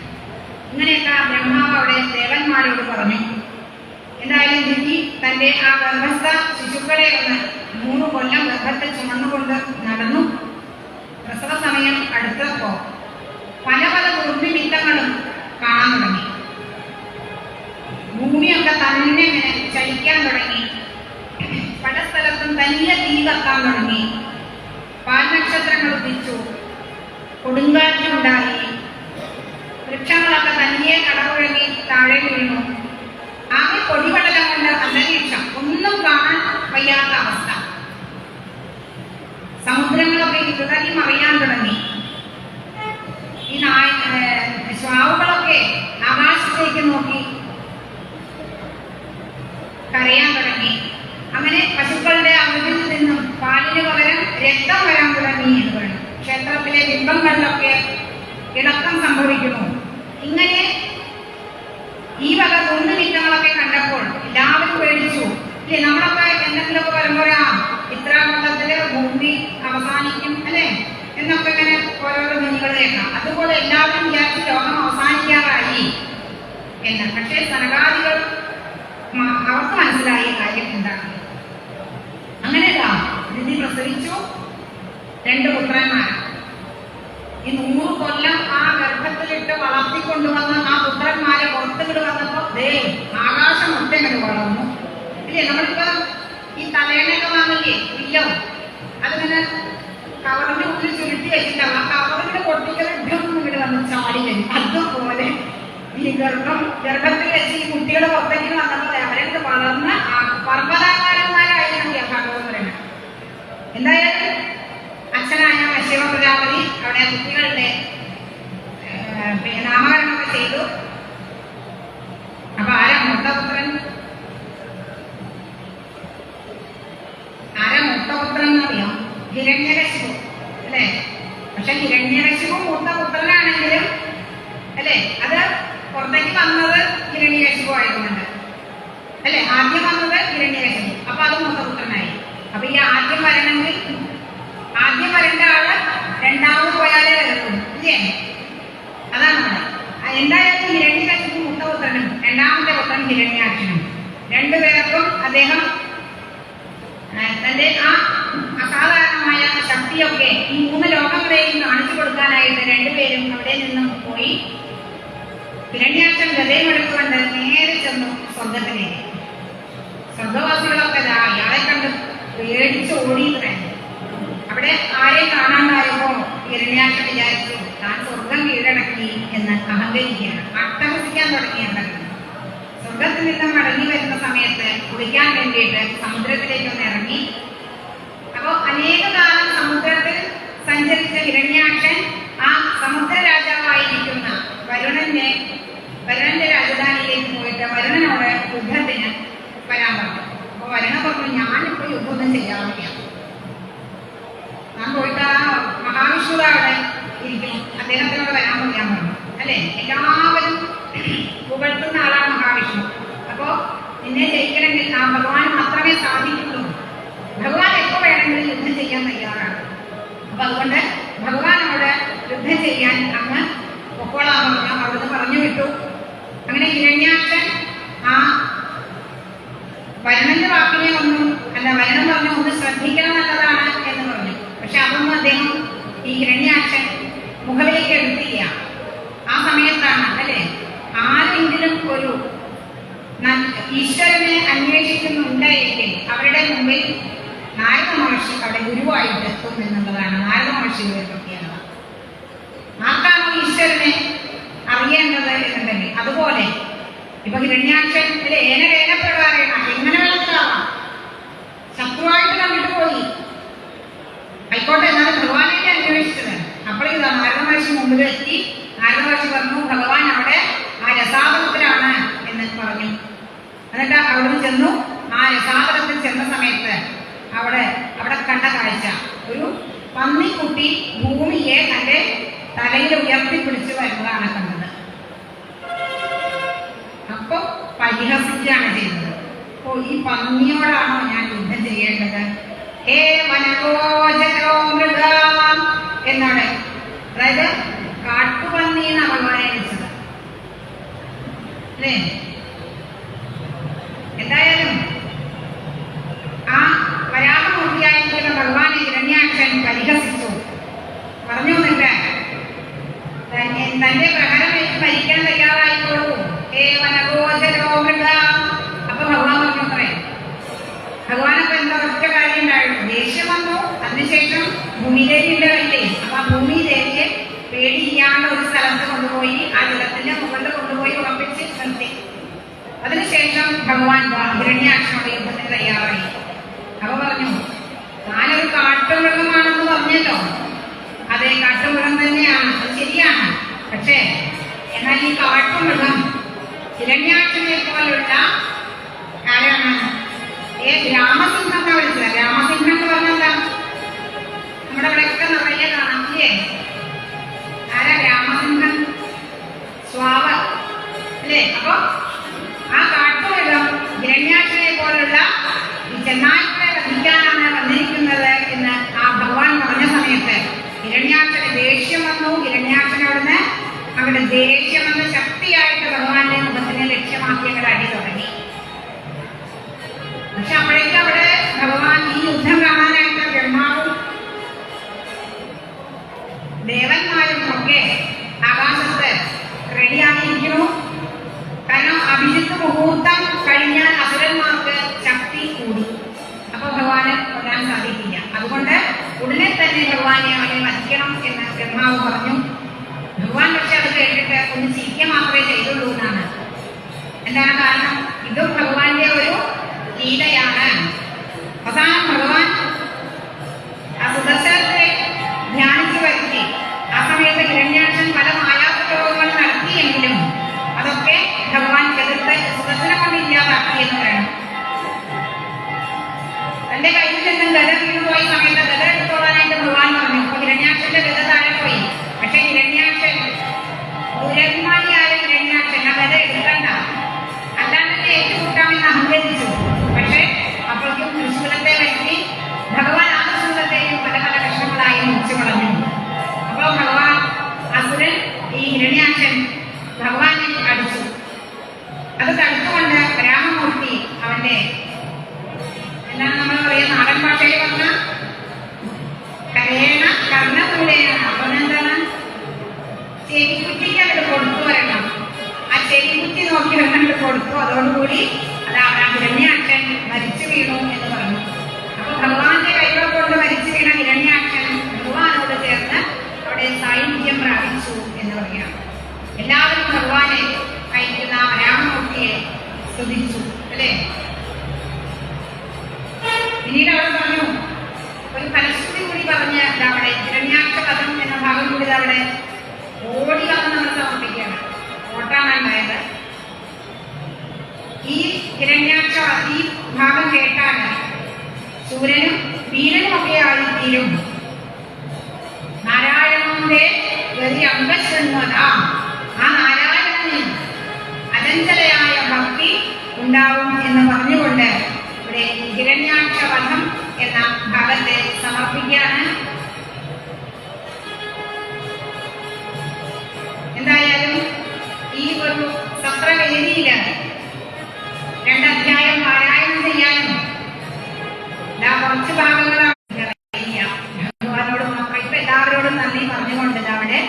ഇങ്ങനെയൊക്കെ ബ്രഹ്മാവ് അവിടെ ദേവന്മാരോട് പറഞ്ഞു. എന്തായാലും ദിതി തന്റെ ആ ഗർഭസ്ഥ ശിശുക്കളെ ഒന്ന് 3 കൊല്ലം ഗർഭത്തിൽ ചുമന്നുകൊണ്ട് നടന്നു. പ്രസവ സമയം അടുത്തപ്പോ പല ദുർനിമിത്തങ്ങളും കാണാൻ തുടങ്ങി. ഭൂമിയൊക്കെ തന്നെ ഇങ്ങനെ ചലിക്കാൻ തുടങ്ങി. പല സ്ഥലത്തും തനിയെ തീ കത്താൻ തുടങ്ങി. പാൽനക്ഷത്രങ്ങൾ ഉദിച്ചു. കൊടുങ്കാറ്റുണ്ടായി. വൃക്ഷങ്ങളൊക്കെ തനിയെ കടപുഴകി താഴെ വീണു. ആകെ പൊടിപടലം കൊണ്ട് അന്തരീക്ഷം ഒന്നും കാണാൻ വയ്യാത്ത അവസ്ഥ. സമുദ്രങ്ങളൊക്കെ ഇതുതന്നെ മറിയാൻ തുടങ്ങി. ഈ ശ്വാവുകളൊക്കെ ആകാശത്തേക്ക് നോക്കി കരയാൻ തുടങ്ങി. അങ്ങനെ പശുക്കളുടെ അവധിൽ നിന്നും പാലിന് പകരം രക്തം വരാൻ തുടങ്ങി എന്ന് പറഞ്ഞു. ക്ഷേത്രത്തിലെ ബിംബങ്ങളിലൊക്കെ ഇളക്കം സംഭവിക്കുന്നു. ഇങ്ങനെ ഈ വക ദുർനിമിത്തങ്ങളൊക്കെ കണ്ടപ്പോൾ ഇല്ലേ? നമ്മളൊക്കെ എന്തെങ്കിലുമൊക്കെ വരുമ്പോഴാ ഇത്ര മൊത്തത്തില് ഭൂമി അവസാനിക്കും അല്ലെ എന്നൊക്കെ ഇങ്ങനെ ഓരോരോ ധ്വനികൾ കേൾക്കാം. അതുപോലെ എല്ലാവരും വിചാരിച്ച് ലോകം അവസാനിക്കാറായി എന്ന്. പക്ഷേ സനകാദികൾ അവർക്ക് മനസ്സിലായ കാര്യം എന്താണ്? അങ്ങനെയല്ല, ദിതി പ്രസവിച്ചു 2 പുത്രന്മാർ. ഈ 100 കൊല്ലം ആ ഗർഭത്തിലിട്ട് വളർത്തിക്കൊണ്ടുവന്ന ആ പുത്രന്മാരെ പുറത്തുകിട്ട് വന്നപ്പോ ആകാശം ഒറ്റങ്ങട് വളർന്നു ഇല്ലേ? നമ്മളിപ്പോ ഈ തലേണയൊക്കെ വാങ്ങില്ലേ ഇല്ലോ, അതിങ്ങനെ കവറിന്റെ ഉള്ളിൽ ചുരുട്ടി വെച്ചിട്ടാവും. ആ കവറിന്റെ പൊട്ടിക്കൽ ഇങ്ങോട്ട് വന്ന് ചാടി വരും. അതുപോലെ ഈ ഗർഭത്തിൽ വെച്ച് ഈ കുട്ടികൾ പുറത്തേക്ക് വന്നപ്പോൾ അവരൊക്കെ വളർന്ന് പർവ്വതാകാരന്മാരായിരുന്നു ഭഗവത് പറയുന്നത്. എന്തായാലും അച്ഛനായ ശിവ പ്രജാപതി അവിടെ കുട്ടികളുടെ നാമകരണമൊക്കെ ചെയ്തു. അപ്പൊ ആരാ മൂത്തപുത്രൻ എന്നറിയാം? ഹിരണ്യകശിപു അല്ലെ? പക്ഷെ ഹിരണ്യകശിപു മൂത്തപുത്രനാണെങ്കിലും അല്ലെ, അത് പുറത്തേക്ക് വന്നത് ഹിരണ്യകശിപു ആയതുകൊണ്ട് അല്ലെ. ആദ്യം വന്നത് ഹിരണ്യകശിപു, അപ്പൊ അത് മൂത്തപുത്രനായി. അപ്പൊ ഈ ആദ്യം വരണമെങ്കിൽ ആദ്യം വരേണ്ട ആള് രണ്ടാമത് പോയാലേ വരുള്ളൂ ഇല്ലേ? അതാണ് അവിടെ. എന്തായാലും ഹിരണ്യകശിപു മൂത്തപുത്രനും രണ്ടാമത്തെ പുത്രൻ ഹിരണ്യാക്ഷനും രണ്ടുപേർക്കും അദ്ദേഹം തന്റെ ആ അസാധാരണമായ ശക്തിയൊക്കെ ഈ 3 ലോകങ്ങളെയും കാണിച്ചു കൊടുക്കാനായിട്ട് രണ്ടുപേരും അവിടെ നിന്നും പോയി. ഹിരണ്യാക്ഷൻ ഹൃദയം എടുത്തുകൊണ്ട് നേരെ ചെന്നു സ്വർഗത്തിലേക്ക്. സ്വർഗവാസികളൊക്കെ ഇയാളെ കണ്ട് പേടിച്ച് ഓടിയിരുന്നു. അവിടെ ആരെ കാണാണ്ടായപ്പോ ഹിരണ്യാക്ഷൻ വിചാരിച്ചു താൻ സ്വർഗം കീഴടക്കി എന്ന് അഹങ്കരിക്കുകയാണ്. അട്ടഹസിക്കാൻ തുടങ്ങിയാണ്. സ്വർഗത്തിൽ നിന്ന് മടങ്ങി വരുന്ന സമയത്ത് കുളിക്കാൻ വേണ്ടിയിട്ട് സമുദ്രത്തിലേക്കൊന്ന് ഇറങ്ങി. അപ്പോ അനേക കാലം സമുദ്രത്തിൽ സഞ്ചരിച്ച ഹിരണ്യാക്ഷൻ ആ സമുദ്ര രാജാവായിരിക്കുന്ന വരുണന്റെ രാജധാനിയിലേക്ക് പോയിട്ട് വരുണനോട് യുദ്ധത്തിന് വരാൻ പറഞ്ഞു. അപ്പൊ വരുണ പറഞ്ഞു, ഞാനിപ്പോ യുദ്ധമൊന്നും ചെയ്യാറില്ല, ഞാൻ പോയിട്ട് ആ മഹാവിഷ്ണു അവിടെ ഇരിക്കുന്നു, അദ്ദേഹത്തിനോട് വരാൻ പറയാൻ പറഞ്ഞു അല്ലെ. എല്ലാവരും പുകഴ്ത്തുന്ന ആളാണ് മഹാവിഷ്ണു. അപ്പോ നിന്നെ ജയിക്കണമെങ്കിൽ ആ ഭഗവാൻ മാത്രമേ സാധിക്കുള്ളൂ. ഭഗവാൻ എപ്പോ വേണമെങ്കിലും യുദ്ധം ചെയ്യാൻ തയ്യാറാണ്. അപ്പൊ അതുകൊണ്ട് ഭഗവാനോട് യുദ്ധം ചെയ്യാൻ അങ്ങ് പൊക്കോളാൻ പറഞ്ഞു. അവിടുന്ന് പറഞ്ഞു വിട്ടു. അങ്ങനെ ഹിരണ്യാക്ഷൻ ആ വരുണന്റെ വാക്കിനെ വരുണൻ പറഞ്ഞു ഒന്ന് ശ്രദ്ധിക്കണം നല്ലതാണ് എന്ന് പറഞ്ഞു. പക്ഷെ അതൊന്നും അദ്ദേഹം ഈ ഹിരണ്യാക്ഷൻ മുഖവിലേക്ക് എടുത്തില്ല. ആ സമയത്താണ് അല്ലെ ആരെങ്കിലും ഒരു ഈശ്വരനെ അന്വേഷിക്കുന്നുണ്ട് എങ്കിൽ അവരുടെ മുമ്പിൽ നാരദ മഹർഷി അവിടെ ഗുരുവായിട്ട് എത്തും എന്നുള്ളതാണ് നാരദ മഹർഷിയുടെ പ്രത്യേകത. ആർക്കാണോ ഈശ്വരനെ അറിയേണ്ടത് എന്നുണ്ടെങ്കിൽ അതുപോലെ ഇപ്പൊ ഹിരണ്യാക്ഷൻ ഏനപ്രകാരമാണ് എങ്ങനെ വേണമെന്നാവാം. ശത്രുവായിട്ട് കണ്ടിട്ട് പോയി ആയിക്കോട്ടെ, എന്നാലും ഭഗവാനെ അന്വേഷിച്ചത്. അപ്പോൾ ഇതാ നാരദ മഹർഷി മുമ്പിൽ എത്തി. നാരദ മഹർഷി പറഞ്ഞു ഭഗവാൻ അവിടെ ആ രസാതലത്തിലാണ് എന്ന് പറഞ്ഞു. എന്നിട്ട് അവിടുന്ന് ചെന്നു. ആ രസാതലത്തിൽ ചെന്ന സമയത്ത് അവിടെ കണ്ട കാഴ്ച ഒരു പന്നിക്കുട്ടി ഭൂമിയെ തന്റെ തലയിൽ ഉയർത്തിപ്പിടിച്ചു വരുന്നതാണ് കണ്ടത്. അപ്പൊ പരിഹസിക്കുകയാണ് ചെയ്തത്. ഓ, ഈ പന്നിയോടാണോ ഞാൻ യുദ്ധം ചെയ്യേണ്ടത്? ഹേ വനഗോചരോ മൃഗ എന്നാണ്, അതായത് കാട്ടുപന്നി എന്ന് ഭഗവാനെ വിളിച്ചത് അല്ലേ. എന്തായാലും ആ വരാഹമൂർത്തിയായിരിക്കുന്ന ഭഗവാനെ ഹിരണ്യാക്ഷൻ പരിഹസിച്ചു. പറഞ്ഞു എന്നിട്ട് തന്റെ പ്രഹരമേറ്റ് മരിക്കാൻ തയ്യാറായിക്കോളൂ. ഹേ വനഗോചരോ മൃഗ. അപ്പൊ ഭഗവാൻ പറഞ്ഞു അത്രേ. ഭഗവാനൊക്കെ എന്താ ഒറ്റ കാര്യം ഉണ്ടായിരുന്നു, ദേഷ്യം വന്നു. അതിനുശേഷം ഭൂമിദേവിയുടെ കയ്യിലേ, അപ്പൊ ആ ഭൂമിദേവിയെ പേടിയില്ലാണ്ട് ഒരു സ്ഥലത്ത് കൊണ്ടുപോയി ആ ജലത്തിന്റെ മുകളിൽ കൊണ്ടുപോയി ഉറപ്പിച്ച് നിർത്തി. അതിനുശേഷം ഭഗവാൻ ഹിരണ്യാക്ഷനോട് യുദ്ധത്തിന് തയ്യാറായി. അപ്പൊ പറഞ്ഞു താനൊരു കാട്ടുമൃഗമാണെന്ന് പറഞ്ഞല്ലോ. അതെ, കാട്ടുമൃഗം തന്നെയാണ്, അത് ശരിയാണ്. പക്ഷേ എന്നാൽ ഈ കാട്ടുമൃഗം ഹിരണ്യാക്ഷനെ പോലുള്ള ആരാണ്? രാമസിംഹം എന്നാ വിളിച്ചത്. രാമസിംഹം എന്ന് പറഞ്ഞാൽ നമ്മുടെ ഇവിടെയൊക്കെ നിറയെ കാണാം ഇല്ലേ? ആരാ രാമസിംഹൻ? സ്വാവ അല്ലേ? അപ്പൊ ആ കാട്ടുമൃഗം ഹിരണ്യാക്ഷനെ പോലുള്ള ചെന്നായ്ക്കളെ വധിക്കാനാണ് വന്നിരിക്കുന്നത് എന്ന് ആ ഭഗവാൻ പറഞ്ഞ സമയത്ത് ഹിരണ്യാക്ഷന് ദേഷ്യം വന്നു. ഹിരണ്യാക്ഷൻ അവിടുന്ന് അവിടെ ദേഷ്യം വന്ന് ശക്തിയായിട്ട് ഭഗവാന്റെ മുഖത്തിനെ ലക്ഷ്യമാക്കി അങ്ങനെ അടി തുടങ്ങി. പക്ഷെ അപ്പോഴേക്കും അവിടെ ഭഗവാൻ ഈ യുദ്ധം കാണാനായിട്ട് ബ്രഹ്മാവും ദേവന്മാരും ഒക്കെ ആകാശത്ത് റെഡിയായിരിക്കുന്നു. കാരണം അഭിജിത്ത് മുഹൂർത്തം കഴിഞ്ഞാൽ അസുരന്മാർക്ക് ശക്തി കൂടി. അപ്പൊ ഭഗവാന് കൊല്ലാൻ സാധിക്കില്ല. അതുകൊണ്ട് ഉടനെ തന്നെ ഭഗവാനെ അവനെ വധിക്കണം എന്ന് ബ്രഹ്മാവ് പറഞ്ഞു. ഭഗവാൻ പക്ഷെ അത് കേട്ടിട്ട് ഒന്ന് ചിരിക്കുക മാത്രമേ ചെയ്തുള്ളൂ എന്നാണ്. എന്താണ് കാരണം? ഇതും ഭഗവാന്റെ ഒരു ലീലയാണ്. അവസാനം ഭഗവാൻ ആ സുദർശനത്തെ ധ്യാനിച്ചു വരുത്തി. ആ സമയത്ത് ഹിരണ്യാക്ഷൻ പല മായാപ്രയോഗങ്ങൾ നടത്തിയെങ്കിലും അതൊക്കെ ഭഗവാൻ എതിർത്ത് സുദർശനം കൊണ്ട് ഇല്ലാതാക്കി എന്ന് പറയണം. തന്റെ കയ്യിൽ നിന്നും ഗത വീണുപോയ സമയത്ത് ഗത എടുത്തോളാനായിട്ട് ഭഗവാൻ പറഞ്ഞു. അപ്പൊ ഹിരണ്യാക്ഷന്റെ ഗത താഴെ പോയി. പക്ഷെ ഹിരണ്യാക്ഷൻ ദുരന്മാരിയായ ഹിരണ്യാക്ഷൻ ആ ഗത എടുക്കണ്ട, അല്ലാതെ ഏറ്റുമുട്ടാമെന്ന് അഹങ്കരിച്ചു. പക്ഷെ അപ്പോഴേക്കും ത്രിശൂലത്തെ വരുത്തി ഭഗവാൻ ആ ത്രിശൂലത്തെയും പല പല കഷ്ണങ്ങളായി മുറിച്ചു കളഞ്ഞു. അപ്പോൾ ഭഗവാൻ അസുരൻ ഈ ഹിരണ്യാക്ഷൻ ഭഗവാനെ അടിച്ചു. അത് തടുത്തുകൊണ്ട് രാമമൂർത്തി അവന്റെ എന്താണ് നമ്മൾ പറയുക, നാടൻ ഭാഷയിൽ പറഞ്ഞ കരേണ കർണപൂരയാണ്. അപ്പൊ എന്താണ്, ചെരിക്കുറ്റിക്ക് അങ്ങോട്ട് കൊടുത്തു വരണം. ആ ചെരിക്കുറ്റി നോക്കി അങ്ങോട്ട് കൊടുത്തു. അതോടുകൂടി അത് ആ ഹിരണ്യാക്ഷൻ മരിച്ചു വീണു എന്ന് പറഞ്ഞു. അപ്പൊ ഭഗവാന്റെ കൈകൾ കൊണ്ട് മരിച്ചു വീണ ഹിരണ്യാക്ഷൻ ഭഗവാനോട് ചേർന്ന് അവിടെ സായുജ്യം പ്രാപിച്ചു എന്ന് പറയാം. എല്ലാവരും ഭഗവാനെ കഴിക്കുന്ന രാമമൂർത്തിയെ സ്തുതിച്ചു അല്ലേ. പിന്നീട് അവിടെ പറഞ്ഞു ഒരു ഫലശ്രുതി കൂടി പറഞ്ഞ് അവിടെ ഹിരണ്യാക്ഷ പദം എന്ന ഭാഗം കൂടി അവിടെ ഓടി വന്ന് നമ്മൾ സമർപ്പിക്കുകയാണ്. ഓട്ടാണ് ഉണ്ടായത്. ഈ ഹിരണ്യാക്ഷ ഈ ഭാഗം കേട്ടാൽ സൂര്യനും വീരനുമൊക്കെ ആയിത്തീരും. നാരായണന്റെ ഗതി അംഗശൃണ്വത, ആ നാരായണന് അചഞ്ചലയായ ഭക്തി ഉണ്ടാവും എന്ന് പറഞ്ഞുകൊണ്ട് ഇവിടെ ഹിരണ്യാക്ഷ വധം എന്ന ഭാഗത്തെ സമർപ്പിക്കുകയാണ്. എന്തായാലും ഈ ഒരു സത്രവേദിയില് 2 അധ്യായം പാരായണം ചെയ്യാനും കുറച്ച് ഭാഗങ്ങളാണ് ഭഗവാനോട് മാത്രം. ഇപ്പൊ എല്ലാവരോടും നന്ദി പറഞ്ഞുകൊണ്ട് അവിടെ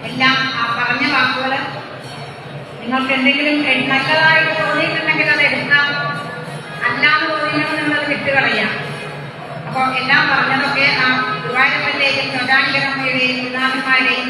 എല്ലാം ആ പറഞ്ഞ വാക്കുകൾ നിങ്ങൾക്ക് എന്തെങ്കിലും നല്ലതായിട്ട് തോന്നിയിട്ടുണ്ടെങ്കിൽ അത് എടുക്കാം, അല്ലാതെ തോന്നിയിട്ടുണ്ടെങ്കിൽ അത് വിട്ടുകളയാം. അപ്പോൾ എല്ലാം പറഞ്ഞതൊക്കെ ആ ഗുരുവായൂരപ്പന്റെയും ചോറ്റാനിക്കരമ്മയുടെയും ഗുരുനാഥന്മാരുടെയും